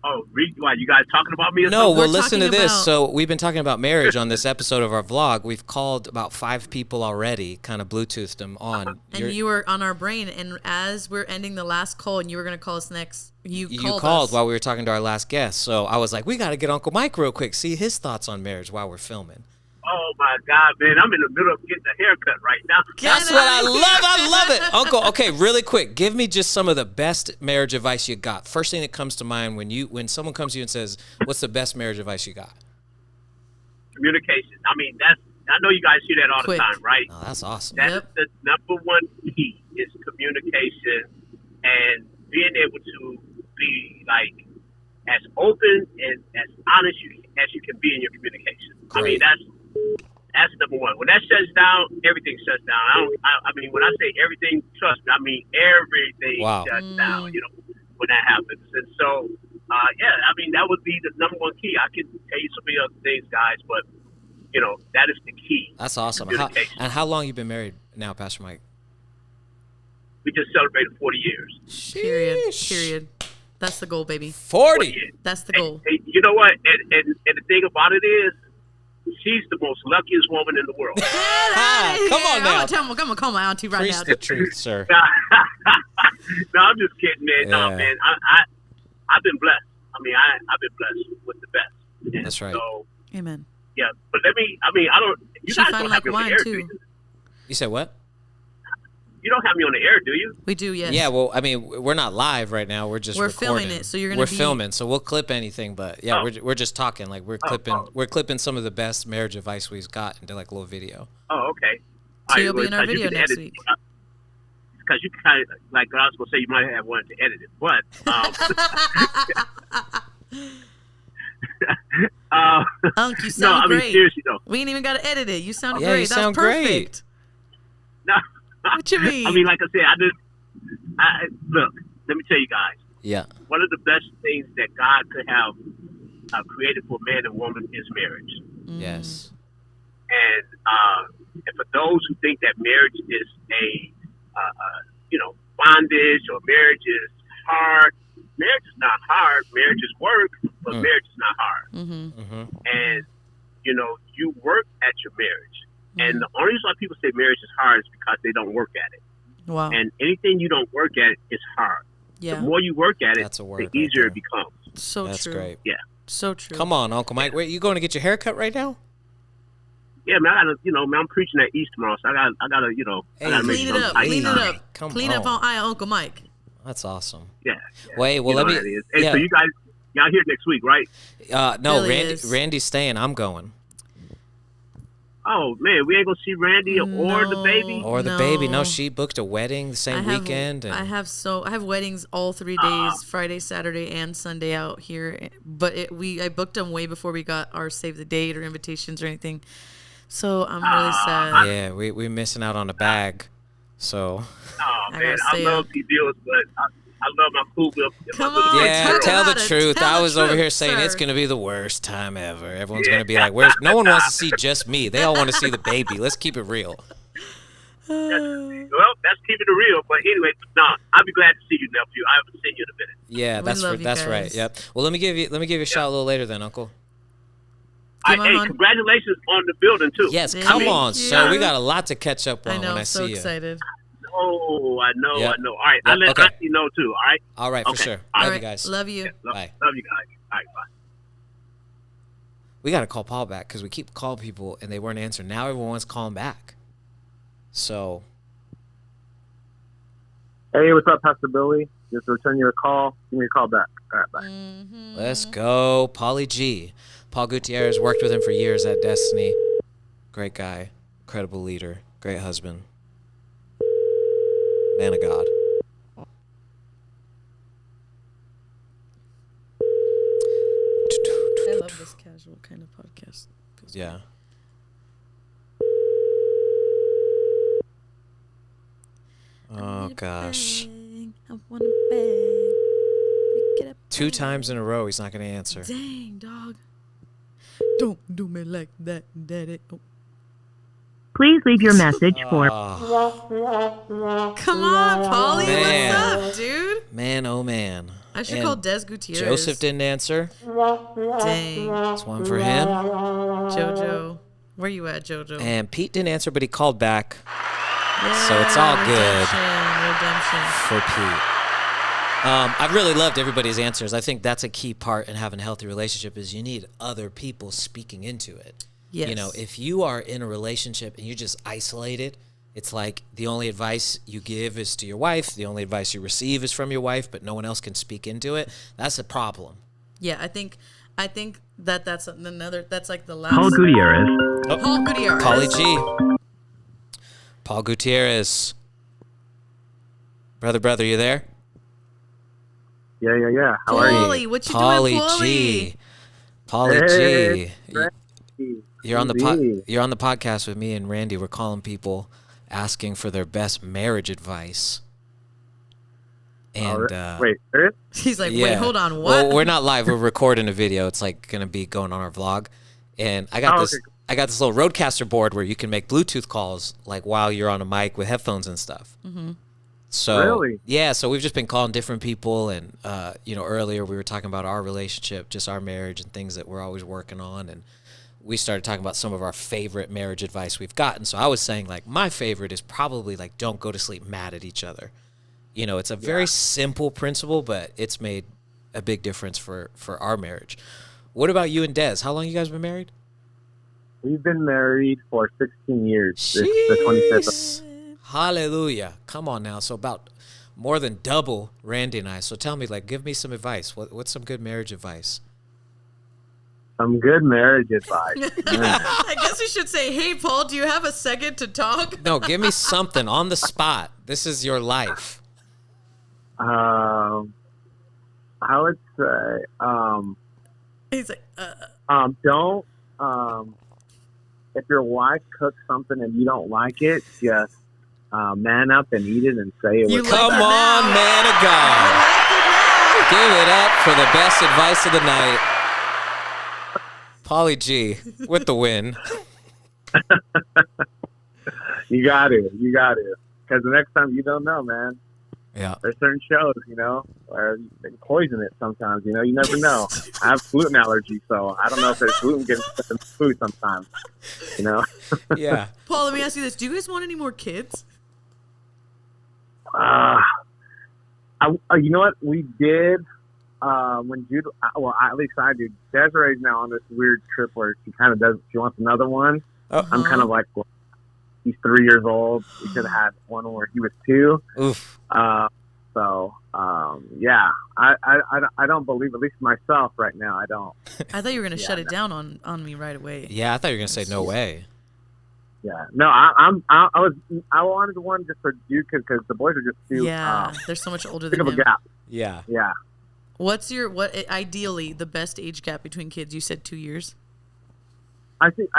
Oh, why? You guys talking about me? Or No, something? well, We're listen to talking this. about- So we've been talking about marriage on this episode of our vlog. We've called about 5 people already, kind of Bluetoothed them on. And you were on our brain, and as we're ending the last call, and you were going to call us next, you called us. while we were talking to our last guest. So I was like, we got to get Uncle Mike real quick, see his thoughts on marriage while we're filming. Oh my God, man! I'm in the middle of getting a haircut right now. That's what I love. I love it. Uncle, okay, really quick. Give me just some of the best marriage advice you got. First thing that comes to mind when someone comes to you and says, what's the best marriage advice you got? Communication. I mean, I know you guys hear that all Quick. the time, right? Oh, that's awesome. That is Yep. the number one key is communication and being able to be like as open and as honest as you can be in your communication. I mean, that's number one. When that shuts down, everything shuts down. I mean, when I say everything, trust me, I mean everything shuts down. You know, when that happens, and so yeah, I mean that would be the number one key. I can tell you so many other things, guys, but you know that is the key. That's awesome. Communication. And how long you been married now, Pastor Mike? We just celebrated 40 years. Period. That's the goal, baby. 40. That's the goal. And you know what? And the thing about it is, she's the most luckiest woman in the world. Come on now. I'm gonna call my auntie right Preach now. the truth, sir. No, I'm just kidding, man. Yeah. No, man. I've been blessed. I mean, I've been blessed with the best. And That's right. So, Amen. yeah. But I don't. You She guys fine don't like have me on the wine air, do too. you? You said what? You don't have me on the air, do you? We do, yes. Yeah, well, I mean, we're not live right now. We're just We're recording. filming it, so you're gonna We're be- filming, so we'll clip anything. But yeah, Oh. we're just talking. Like we're clipping some of the best marriage advice we've got into like a little video. Oh, okay. So you'll be in our video next week. Because you kind of, like I was going to say, you might have wanted to edit it, but Unc, you no, sound I mean great. seriously though. We ain't even got to edit it. You sound Yeah, great. you That's sound perfect. great. No, What you mean? I mean, like I said, look. Let me tell you guys. Yeah. One of the best things that God could have created for man and woman is marriage. Yes. And for those who think that marriage is a bondage or marriage is hard, marriage is not hard. Marriage is work, but marriage is not hard. And you work at your marriage. And the only reason why people say marriage is hard is because they don't work at it. Wow. And anything you don't work at is hard. Yeah. The more you work at it, That's a word the right easier there. it becomes. So That's true. great. Yeah. So true. Come on, Uncle Mike. Wait, you going to get your hair cut right now? Yeah, man, I gotta, man, I'm preaching at East tomorrow, so I gotta, I gotta make Clean it some up. ice. Clean it up. Come Clean up on. on Uncle Mike. That's awesome. Yeah. Wait, well, You know let me. how it is. Hey, Yeah. so you guys, y'all here next week, right? No, Billy is. Randy's staying. I'm going. Oh man, we ain't gonna see Randy or the baby. Or the baby. No, No. she booked a wedding the same weekend. And I have weddings all 3 days, Friday, Saturday, and Sunday out here. But I booked them way before we got our save the date or invitations or anything. So I'm really sad. yeah, we missing out on a bag. So. Oh I man, gotta I stay love up. these deals, but I love my food bill. Come on. Yeah, talk tell the about it. truth. Tell I the was over truth, here saying it's sir. going to be the worst time ever. Everyone's going to be like, "Where's?" No one wants to see just me. They all want to see the baby. Let's keep it real. Well, that's keeping it real. But anyway, I'll be glad to see you, nephew. I haven't seen you in a minute. Yeah, We that's love you that's right. guys. Yep. Well, let me give you a shot a little later then, Uncle. Give him Hey, on- congratulations on the building too. Yes, Thank come on, you. sir. We got a lot to catch up on I know. when I I'm so see you. excited. I know. All right, Yep, I let okay. Auntie know too. All right. All right, for Okay. sure. All Love right. you guys. Love you. Bye. Love you guys. All right, bye. We got to call Paul back because we keep calling people and they weren't answering. Now everyone wants to call him back. So. Hey, what's up, Pastor Billy? Just return your call. Give me a call back. All right, bye. Mm-hmm. Let's go, Paulie G. Paul Gutierrez, worked with him for years at Destiny. Great guy, incredible leader, great husband, man of God. I love this casual kind of podcast. Yeah. Oh gosh. I wanna bang. Pick it up, 2 times in a row, he's not going to answer. Dang, dog. Don't do me like that, daddy. Oh. Please leave your message for. Oh, Come on, Paulie. Man. What's up, dude? man, oh man. I should And call Des Gutierrez. Joseph didn't answer. Dang. It's one for him. Jojo. Where you at, Jojo? And Pete didn't answer, but he called back Yeah, so it's all good. Redemption. for Pete. I really loved everybody's answers. I think that's a key part in having a healthy relationship is you need other people speaking into it. Yes. You know, if you are in a relationship and you're just isolated, it's like the only advice you give is to your wife. The only advice you receive is from your wife, but no one else can speak into it. That's a problem. Yeah, I think that's another. That's like the last. Paul Gutierrez. Paul Gutierrez. Paulie G. Paul Gutierrez. Brother, you there? Yeah. How are you? Paulie, what you doing, Paulie Paulie? G. Paulie Hey, G. You're on the you're on the podcast with me and Randy. We're calling people asking for their best marriage advice. And Wait, serious? He's like, yeah. wait, hold on, what? Well, we're not live. We're recording a video. It's like gonna be going on our vlog. And I got this. Okay. I got this little Roadcaster board where you can make Bluetooth calls like while you're on a mic with headphones and stuff. Mm-hmm. So Really? yeah, so we've just been calling different people, and earlier we were talking about our relationship, just our marriage, and things that we're always working on, and we started talking about some of our favorite marriage advice we've gotten. So I was saying like my favorite is probably like don't go to sleep mad at each other. You know, it's a very simple principle, but it's made a big difference for our marriage. What about you and Des? How long you guys been married? We've been married for 16 years. It's the 25th. Jeez. Hallelujah. Come on now. So about more than double Randy and I. So tell me, like, give me some advice. What's some good marriage advice? Some good marriage advice. I guess we should say, hey, Paul, do you have a second to talk? No, give me something on the spot. This is your life. I would say, He's like, don't, if your wife cooks something and you don't like it, just man up and eat it and say it was Come on, man of God. Give it up for the best advice of the night. Paulie G with the win. You got it. Because the next time you don't know, man. Yeah. There's certain shows, where they poison it sometimes, you never know. I have gluten allergy, so I don't know if there's gluten getting stuck in the food sometimes, Yeah. Paul, let me ask you this. Do you guys want any more kids? You know what? We did when Jude, at least I do. Desiree's now on this weird trip where she kind of she wants another one. Oh. I'm kind of like, well, he's 3 years old. We could have had one where he was 2. Oof. Yeah, I don't believe, at least myself right now, I don't. I thought you were going to shut it down on me right away. Yeah, I thought you were going to say no way. Yeah, no, I wanted one just for Duke because the boys are just too. Yeah, they're so much older big than of a him. gap. Yeah. Yeah. What's ideally the best age gap between kids? You said 2 years. I think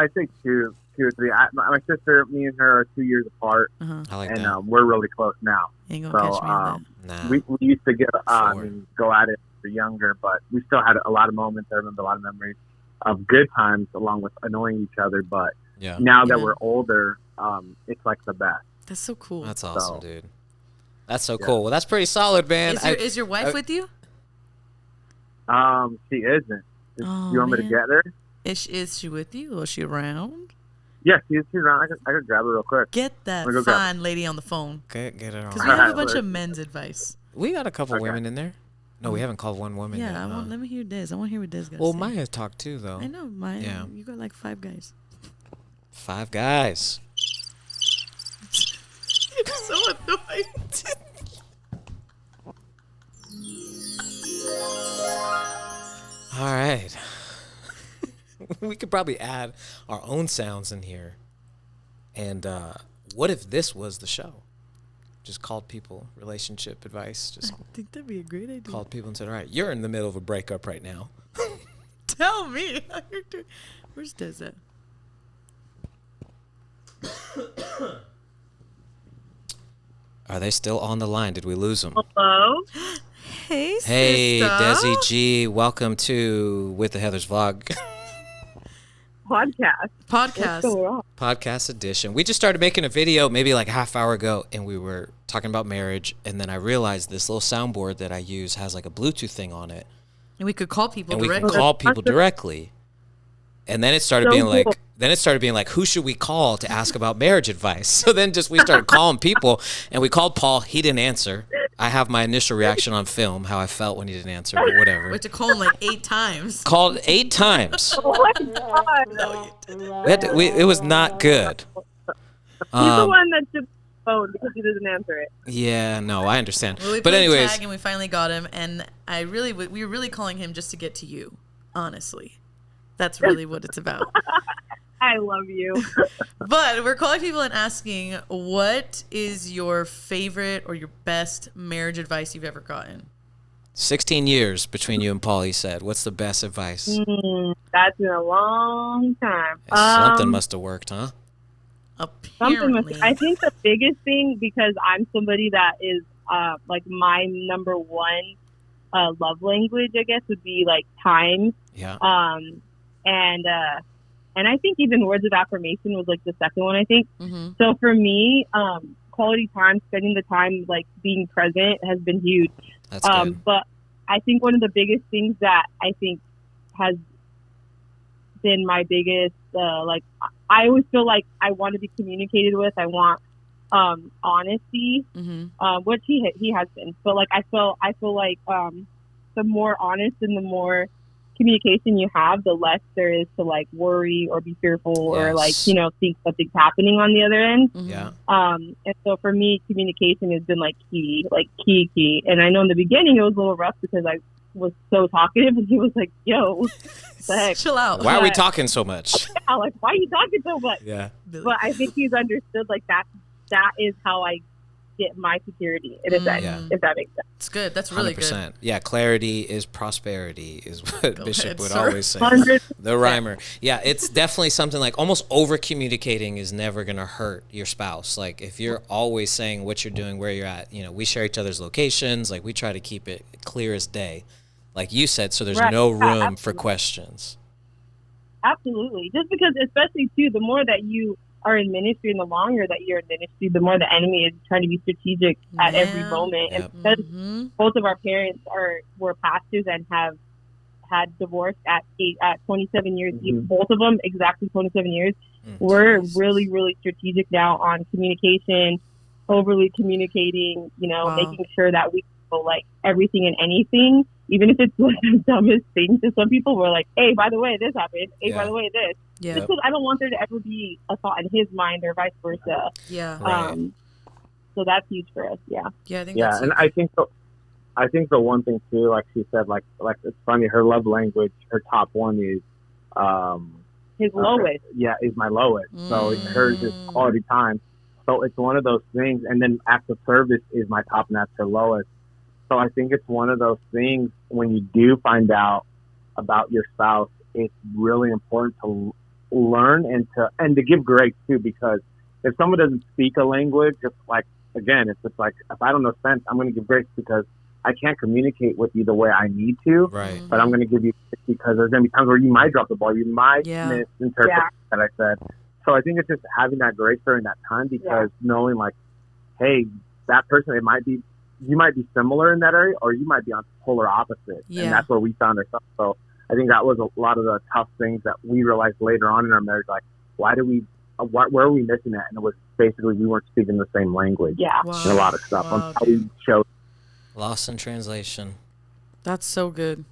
2 or 3. My sister, me and her are 2 years apart, I like and that. we're really close now. Ain't gonna catch me on Nah. We used to Sure. go at it for younger, but we still had a lot of moments. I remember a lot of memories of good times along with annoying each other. But Yeah. now that Yeah. we're older, it's like the best. That's so cool. That's awesome, So- dude. That's so cool. Well, that's pretty solid, man. Is your wife with you? She isn't. Oh, You want me to man. get her? Is she with you? Or is she around? Yeah, she's around. I could grab her real quick. Get that I'll go grab fine lady on the phone. Get it on. Because we have a bunch of men's advice. We got a couple Okay. women in there. No, we haven't called one woman yet. Yeah, let me hear Des. I want to hear what Des got Well, to say. Maya's talked too, though. I know, Maya. Yeah. You got like 5 guys. 5 guys. You're so annoyed. All right. We could probably add our own sounds in here. And what if this was the show? Just called people, relationship advice. Just I think that'd be a great idea. called people and said, all right, you're in the middle of a breakup right now. Tell me. Where's Des at? Are they still on the line? Did we lose them? Hello. Hey, Hey, sister. Desi G. Welcome to With the Heathers Vlog. Podcast. What's Podcast. going on? Podcast edition. We just started making a video maybe like a half hour ago, and we were talking about marriage, and then I realized this little soundboard that I use has like a Bluetooth thing on it, And we could call people and we directly. can call people directly. And then it started So being like, cool. who should we call to ask about marriage advice? So then we started calling people, and we called Paul. He didn't answer. I have my initial reaction on film, how I felt when he didn't answer, but whatever. We had to call him like 8 times. Called 8 times. Oh my God. It was not good. He's the one that took the phone because he doesn't answer it. Yeah, no, I understand. Well, we But played anyways, tag and we finally got him, and we were really calling him just to get to you. Honestly, that's really what it's about. I love you. But we're calling people and asking, what is your favorite or your best marriage advice you've ever gotten? 16 years between you and Paul, he said. What's the best advice? That's been a long time. Something must have worked, huh? Apparently. I think the biggest thing, because I'm somebody that is like my number one love language, I guess, would be like time. Yeah. And I think even words of affirmation was like the second one, I think. Mm-hmm. So for me, quality time, spending the time, like being present has been huge. That's good. But I think one of the biggest things that I think has been my biggest, like, I always feel like I want to be communicated with. I want honesty, which he has been. But like I feel like the more honest and the more communication you have, the less there is to like worry or be fearful or like, you know, think something's happening on the other end. Yeah. And so for me, communication has been like key. And I know in the beginning it was a little rough because I was so talkative, and he was like, "Yo, the heck? Chill out. Why are we talking so much? Yeah, like why are you talking so much?" Yeah. But I think he's understood like that is how I get my security in a sense, if that makes sense. It's good. That's really 100%. good. Yeah, clarity is prosperity is what Go Bishop ahead, would sir. always say. 100%. The rhymer. Yeah, it's definitely something like almost over communicating is never going to hurt your spouse. Like if you're always saying what you're doing, where you're at, you know, we share each other's locations. Like we try to keep it clear as day. Like you said, so there's no room for questions. Absolutely. Just because, especially too, the more that you are in ministry and the longer that you're in ministry, the more the enemy is trying to be strategic at every moment. Yep. And because both of our parents were pastors and have had divorced at 27 years, both of them exactly 27 years, we're really, really strategic now on communication, overly communicating, you know, making sure that we know like everything and anything, even if it's like the dumbest thing to some people. We're like, hey, by the way, this happened. Hey, by the way, this. Yeah. Just because I don't want there to ever be a thought in his mind or vice versa. Yeah. Right. So that's huge for us. Yeah. Yeah, I think Yeah, that's and I think the one thing too, like she said, like it's funny. Her love language, her top one is his lowest. Yeah, is my lowest. So hers is quality time. So it's one of those things. And then acts of service is my top, and that's her lowest. So I think it's one of those things when you do find out about your spouse, it's really important to learn and to give grace too, because if someone doesn't speak a language, it's like, again, it's just like, if I don't know sense, I'm going to give grace because I can't communicate with you the way I need to. Right. But I'm going to give you grace because there's going to be times where you might drop the ball, you might misinterpret that I said. So I think it's just having that grace during that time, because knowing like, hey, that person, you might be similar in that area, or you might be on polar opposite. Yeah. And that's where we found ourselves. So I think that was a lot of the tough things that we realized later on in our marriage. Like, why do we where are we missing that? And it was basically we weren't speaking the same language. Yeah. Wow. And a lot of stuff. Wow, Until we chose. Lost in translation. That's so good.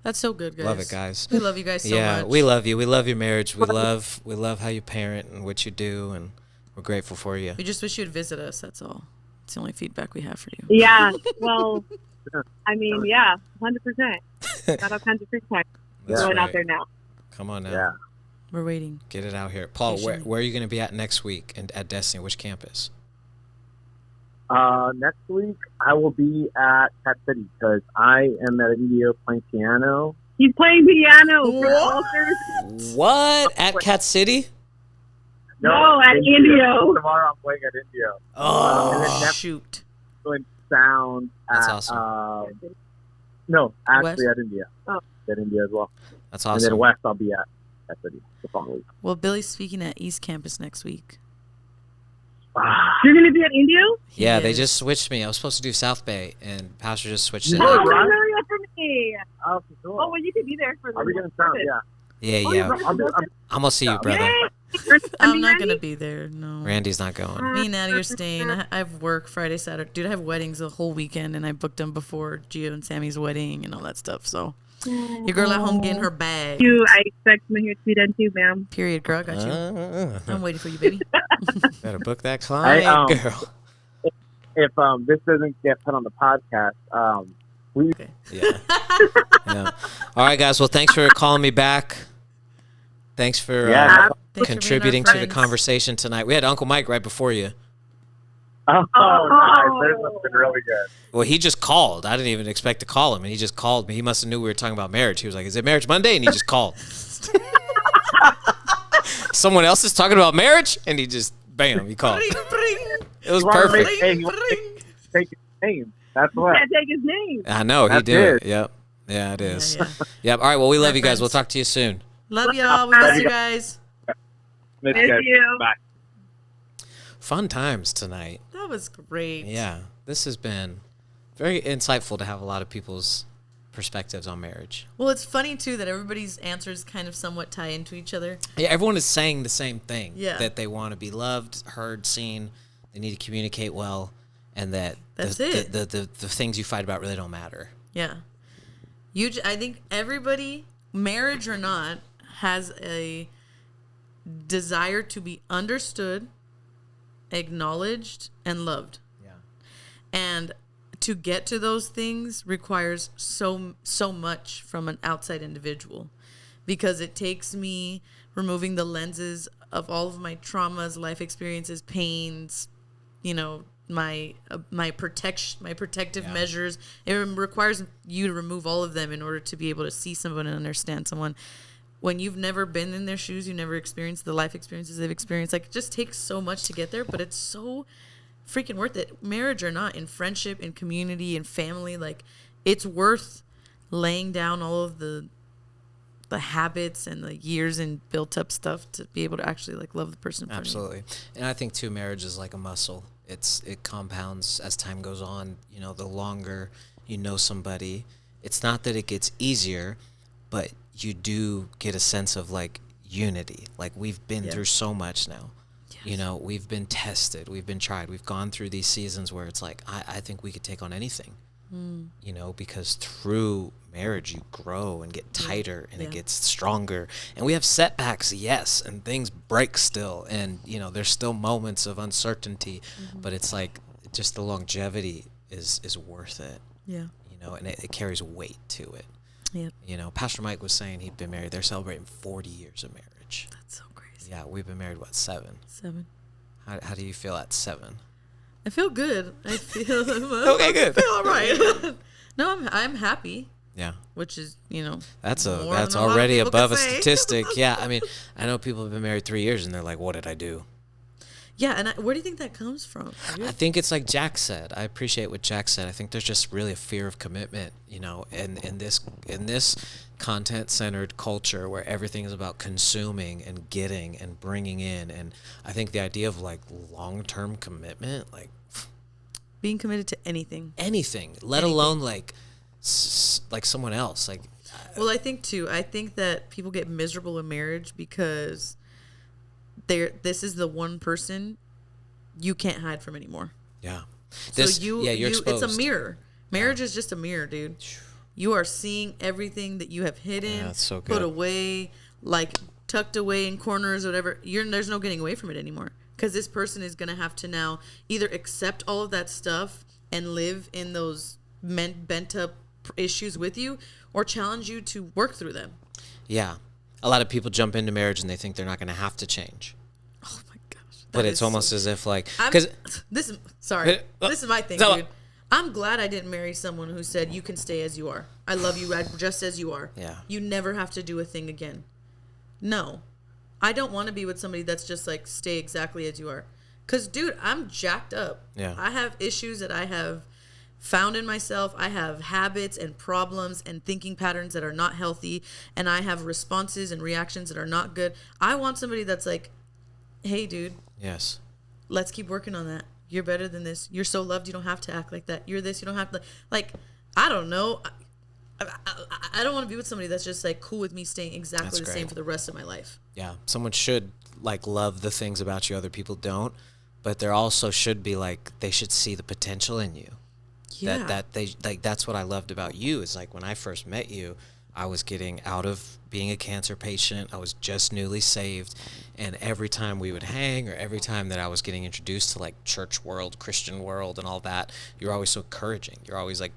That's so good, guys. Love it, guys. We love you guys so Yeah, much. we love you. We love your marriage. We love how you parent and what you do, and we're grateful for you. We just wish you'd visit us. That's all. It's the only feedback we have for you. Yeah. Well, I mean, yeah, 100%. Got all kinds of free time That's going right. out there now. Come on now. Yeah. We're waiting. Get it out here. Paul, Patiently. where are you going to be at next week and at Destiny? Which campus? Next week I will be at Cat City because I am at Indio playing piano. He's playing piano for What? all services. What? At Cat City? No, at Indio. Tomorrow I'm playing at Indio. and then Oh, next- Shoot. Doing sound That's at awesome. no, actually West? at India. Oh. At India as well. that's And awesome. then West I'll be at Cat City the following week. Well, Billy's speaking at East Campus next week. You're going to be at Indio? Yeah, they Yes. just switched me. I was supposed to do South Bay, and Pastor just switched it Yeah. Oh, up. right. hurry up for me. Oh, for sure. Oh, well, you could be there for the I'll be doing sound, yeah. Yeah, Oh, yeah. you're I'm I'm gonna see you, brother. Yay! I'm not going to be there. No. Randy's not going. Me and Natty are staying. I have work Friday, Saturday. Dude, I have weddings the whole weekend, and I booked them before Gio and Sammy's wedding and all that stuff. So your girl at home getting her bag. I expect my hair to be done too, ma'am. Period, girl. I got you. I'm Uh, waiting for you, baby. better book that client, girl. If this doesn't get put on the podcast, we Okay. Yeah. Yeah. All right, guys. Well, thanks for calling me back. Thanks for Yeah. Thanks for being contributing our to the friends. conversation tonight. We had Uncle Mike right before you. nice. There's something really good. Well, he just called. I didn't even expect to call him, and he just called me. He must have knew we were talking about marriage. He was like, "Is it Marriage Monday?" And he just called. Someone else is talking about marriage, and he just bam, he called. Bring, bring, It was You wanna perfect. make- hey, you wanna bring. take his name. That's what. Can't take his name. I know he That's did. it. Yep. Yeah, it is. Yeah, Yep. All right. Well, we love Bye, you guys. We'll friends. talk to you soon. Love y'all. We miss you guys. Miss Miss guys. you. Bye. Fun times tonight. That was great. Yeah. This has been very insightful to have a lot of people's perspectives on marriage. Well, it's funny too that everybody's answers kind of somewhat tie into each other. Yeah, everyone is saying the same thing. Yeah. That they want to be loved, heard, seen. They need to communicate well, and that That's the, it. The things you fight about really don't matter. Yeah. I think everybody, marriage or not, has a desire to be understood, acknowledged, and loved. Yeah. And to get to those things requires so much from an outside individual, because it takes me removing the lenses of all of my traumas, life experiences, pains, my protective Yeah. measures. It requires you to remove all of them in order to be able to see someone and understand someone. When you've never been in their shoes, you never experienced the life experiences they've experienced. Like, it just takes so much to get there, but it's so freaking worth it. Marriage or not, in friendship, in community, in family, like, it's worth laying down all of the habits and the years and built up stuff to be able to actually like love the person in front of you. Absolutely. And I think too, marriage is like a muscle. It compounds as time goes on. The longer you know somebody, it's not that it gets easier, but you do get a sense of like unity. Like, we've been Yeah. through so much now. Yes. We've been tested, we've been tried, we've gone through these seasons where it's like, I think we could take on anything. Because through marriage you grow and get tighter and Yeah. it gets stronger, and we have setbacks, yes, and things break still, and there's still moments of uncertainty, but it's like just the longevity is worth it, Yeah. and it carries weight to it. Yep. Pastor Mike was saying he'd been married, they're celebrating 40 years of marriage. That's so crazy. Yeah, we've been married 7. 7. How do you feel at 7? I feel good. I feel Okay, good. I feel all right. No, I'm happy, Yeah, which is that's more than a lot of already people above a could say. statistic. Yeah, I mean, I know people have been married 3 years and they're like, what did I do? yeah. And where do you think that comes from? I think it's like Jack said. I appreciate what Jack said. I think there's just really a fear of commitment, and in this content-centered culture where everything is about consuming and getting and bringing in, and I think the idea of like long-term commitment, like Being committed to anything. anything, let alone like like someone else, like Well, I think that people get miserable in marriage because this is the one person you can't hide from anymore. Yeah. So you're exposed. It's a mirror. Marriage is just a mirror, dude. You are seeing everything that you have hidden, that's so good. Put away, like tucked away in corners or whatever. There's no getting away from it anymore. Because this person is going to have to now either accept all of that stuff and live in those bent up issues with you, or challenge you to work through them. Yeah. A lot of people jump into marriage and they think they're not going to have to change. Oh my gosh. But it's almost as if like, this is my thing, dude. I'm glad I didn't marry someone who said you can stay as you are. I love you just as you are. Yeah. You never have to do a thing again. No. I don't want to be with somebody that's just like, stay exactly as you are. Because, dude, I'm jacked up. Yeah. I have issues that I have found in myself. I have habits and problems and thinking patterns that are not healthy. And I have responses and reactions that are not good. I want somebody that's like, hey, dude. Yes. Let's keep working on that. You're better than this. You're so loved. You don't have to act like that. You're this. You don't have to. Like, I don't know. I don't want to be with somebody that's just like cool with me staying exactly the same for the rest of my life. Yeah. Someone should like love the things about you other people don't, but there also should be like, they should see the potential in you. Yeah. That they like, that's what I loved about you is like when I first met you, I was getting out of being a cancer patient. I was just newly saved. And every time we would hang or every time that I was getting introduced to like church world, Christian world and all that, you're always so encouraging. You're always like,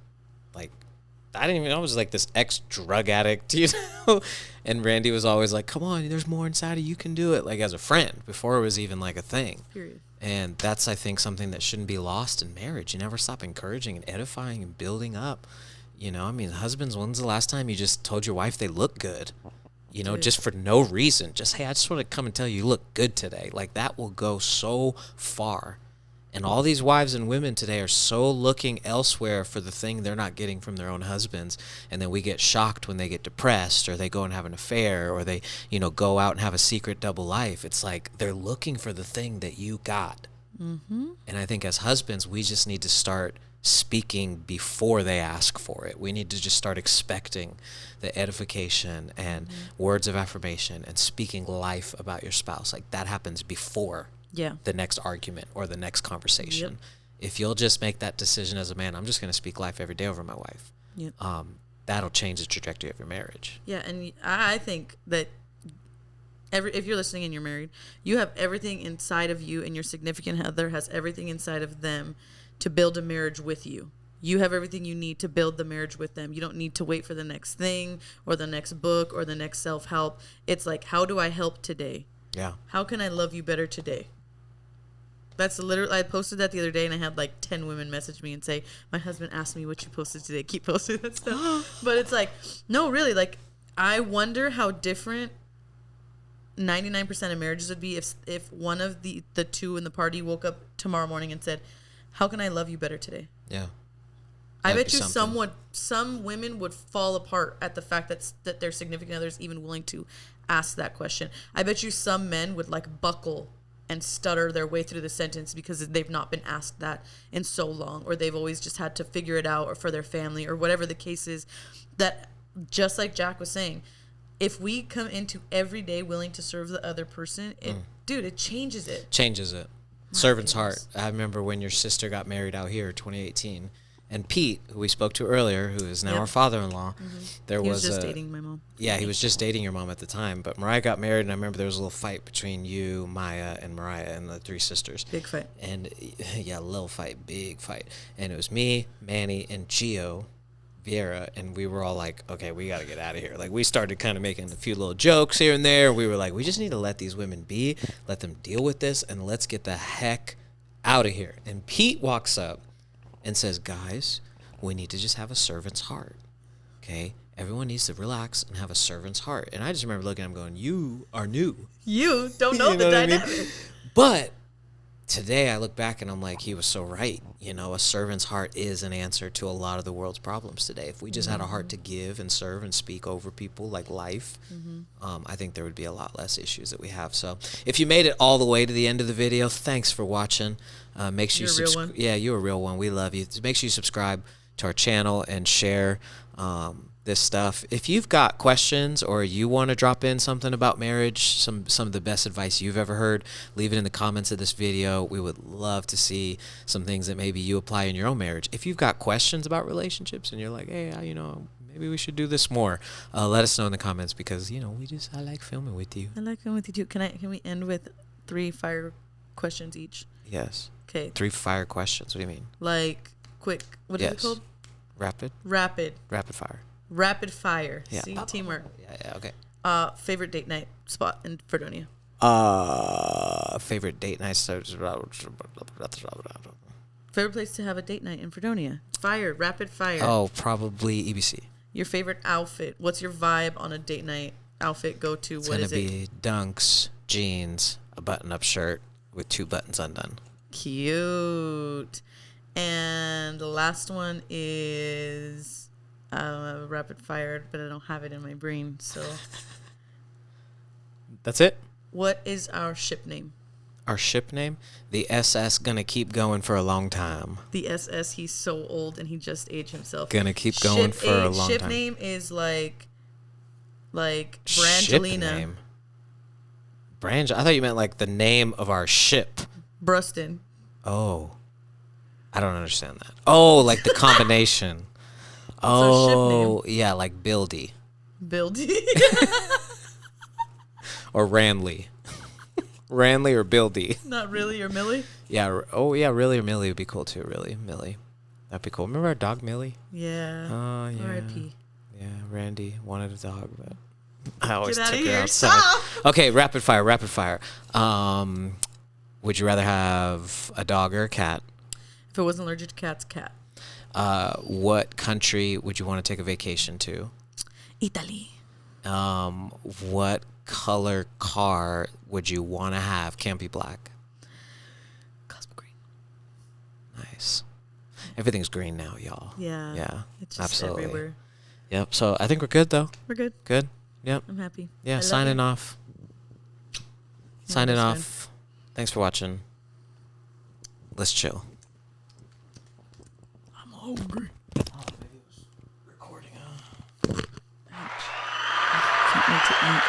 I didn't even know I was like this ex-drug addict, you know? And Randy was always like, come on, there's more inside of you, can do it. Like as a friend before it was even like a thing. Period. And that's, I think, something that shouldn't be lost in marriage. You never stop encouraging and edifying and building up. You know, I mean, husbands, when's the last time you just told your wife they look good? You know, just for no reason. Just, hey, I just want to come and tell you look good today. Like that will go so far. And all these wives and women today are so looking elsewhere for the thing they're not getting from their own husbands. And then we get shocked when they get depressed or they go and have an affair or they, you know, go out and have a secret double life. It's like they're looking for the thing that you got. Mm-hmm. And I think as husbands, we just need to start speaking before they ask for it. We need to just start expecting the edification and words of affirmation and speaking life about your spouse. Like that happens before the next argument or the next conversation. If you'll just make that decision as a man, I'm just going to speak life every day over my wife. That'll change the trajectory of your marriage. Yeah, and I think that if you're listening and you're married, you have everything inside of you, and your significant other has everything inside of them to build a marriage with you. You have everything you need to build the marriage with them. You don't need to wait for the next thing or the next book or the next self-help. It's like, how do I help today? Yeah. How can I love you better today? That's literally, I posted that the other day and I had like 10 women message me and say, my husband asked me what you posted today. Keep posting that stuff. But it's like, no, really, like, I wonder how different 99% of marriages would be if one of the two in the party woke up tomorrow morning and said, how can I love you better today? Yeah. I bet you some women would fall apart at the fact that their significant other is even willing to ask that question. I bet you some men would like buckle and stutter their way through the sentence because they've not been asked that in so long, or they've always just had to figure it out, or for their family, or whatever the case is. That, just like Jack was saying, if we come into every day willing to serve the other person, it changes it. Changes it. Servant's heart. I remember when your sister got married out here, 2018. And Pete, who we spoke to earlier, who is now our father-in-law, he was just dating my mom. Yeah, he was just dating your mom at the time. But Mariah got married, and I remember there was a little fight between you, Maya, and Mariah, and the three sisters. Big fight. And yeah, little fight, big fight. And it was me, Manny, and Gio Vieira, and we were all like, okay, we got to get out of here. Like, we started kind of making a few little jokes here and there. We were like, we just need to let these women be, let them deal with this, and let's get the heck out of here. And Pete walks up and says, guys, we need to just have a servant's heart, okay? Everyone needs to relax and have a servant's heart. And I just remember looking at him going, you are new. You don't know the dynamic. I mean? But today I look back and I'm like, he was so right. You know, a servant's heart is an answer to a lot of the world's problems today. If we just had a heart to give and serve and speak over people like life, I think there would be a lot less issues that we have. So if you made it all the way to the end of the video, thanks for watching. Make sure you're a real one. Yeah, you're a real one. We love you. Make sure you subscribe to our channel and share this stuff. If you've got questions or you want to drop in something about marriage, some of the best advice you've ever heard, leave it in the comments of this video. We would love to see some things that maybe you apply in your own marriage. If you've got questions about relationships and you're like, hey, maybe we should do this more, let us know in the comments, because I like filming with you. I like filming with you too. Can we end with 3 fire questions each? Yes. Okay. 3 fire questions. What do you mean? Like quick. What is it called? Rapid fire. Rapid fire. Yeah. See, teamwork. Yeah, okay. Favorite date night spot in Fredonia? Favorite date night. Favorite place to have a date night in Fredonia? Fire. Rapid fire. Oh, probably EBC. Your favorite outfit? What's your vibe on a date night outfit? Go to. It's what is gonna it? be dunks, jeans, a button-up shirt with 2 buttons undone. Cute. And the last one is rapid fire, but I don't have it in my brain. So that's it. What is our ship name? Our ship name? The SS gonna keep going for a long time. The SS. He's so old and he just aged himself. Gonna keep going for a long time. Ship name is like Brangelina. Ship name. I thought you meant like the name of our ship. Bruston. Oh, I don't understand that. Oh, like the combination. Oh, yeah, like Bildy. Bildy. Or Randley. Randley or Bildy. Not really, or Millie? Yeah. Oh, yeah, really or Millie would be cool too, really. Millie. That'd be cool. Remember our dog, Millie? Yeah. Oh, yeah. R.I.P. Yeah, Randy wanted a dog, but I always Get out took of her here. outside. Stop. Okay, rapid fire. Would you rather have a dog or a cat? If I wasn't allergic to cats, cat. What country would you want to take a vacation to? Italy. What color car would you want to have? Can't be black. Cosmo green. Nice. Everything's green now, y'all. Yeah. Yeah. It's just absolutely. everywhere. Yep. So I think we're good though. We're good. Good. Yep. I'm happy. Yeah. I love Signing you. off. Yeah, Signing that's off. Thanks for watching. Let's chill. I'm hungry. Recording. Can't wait to eat.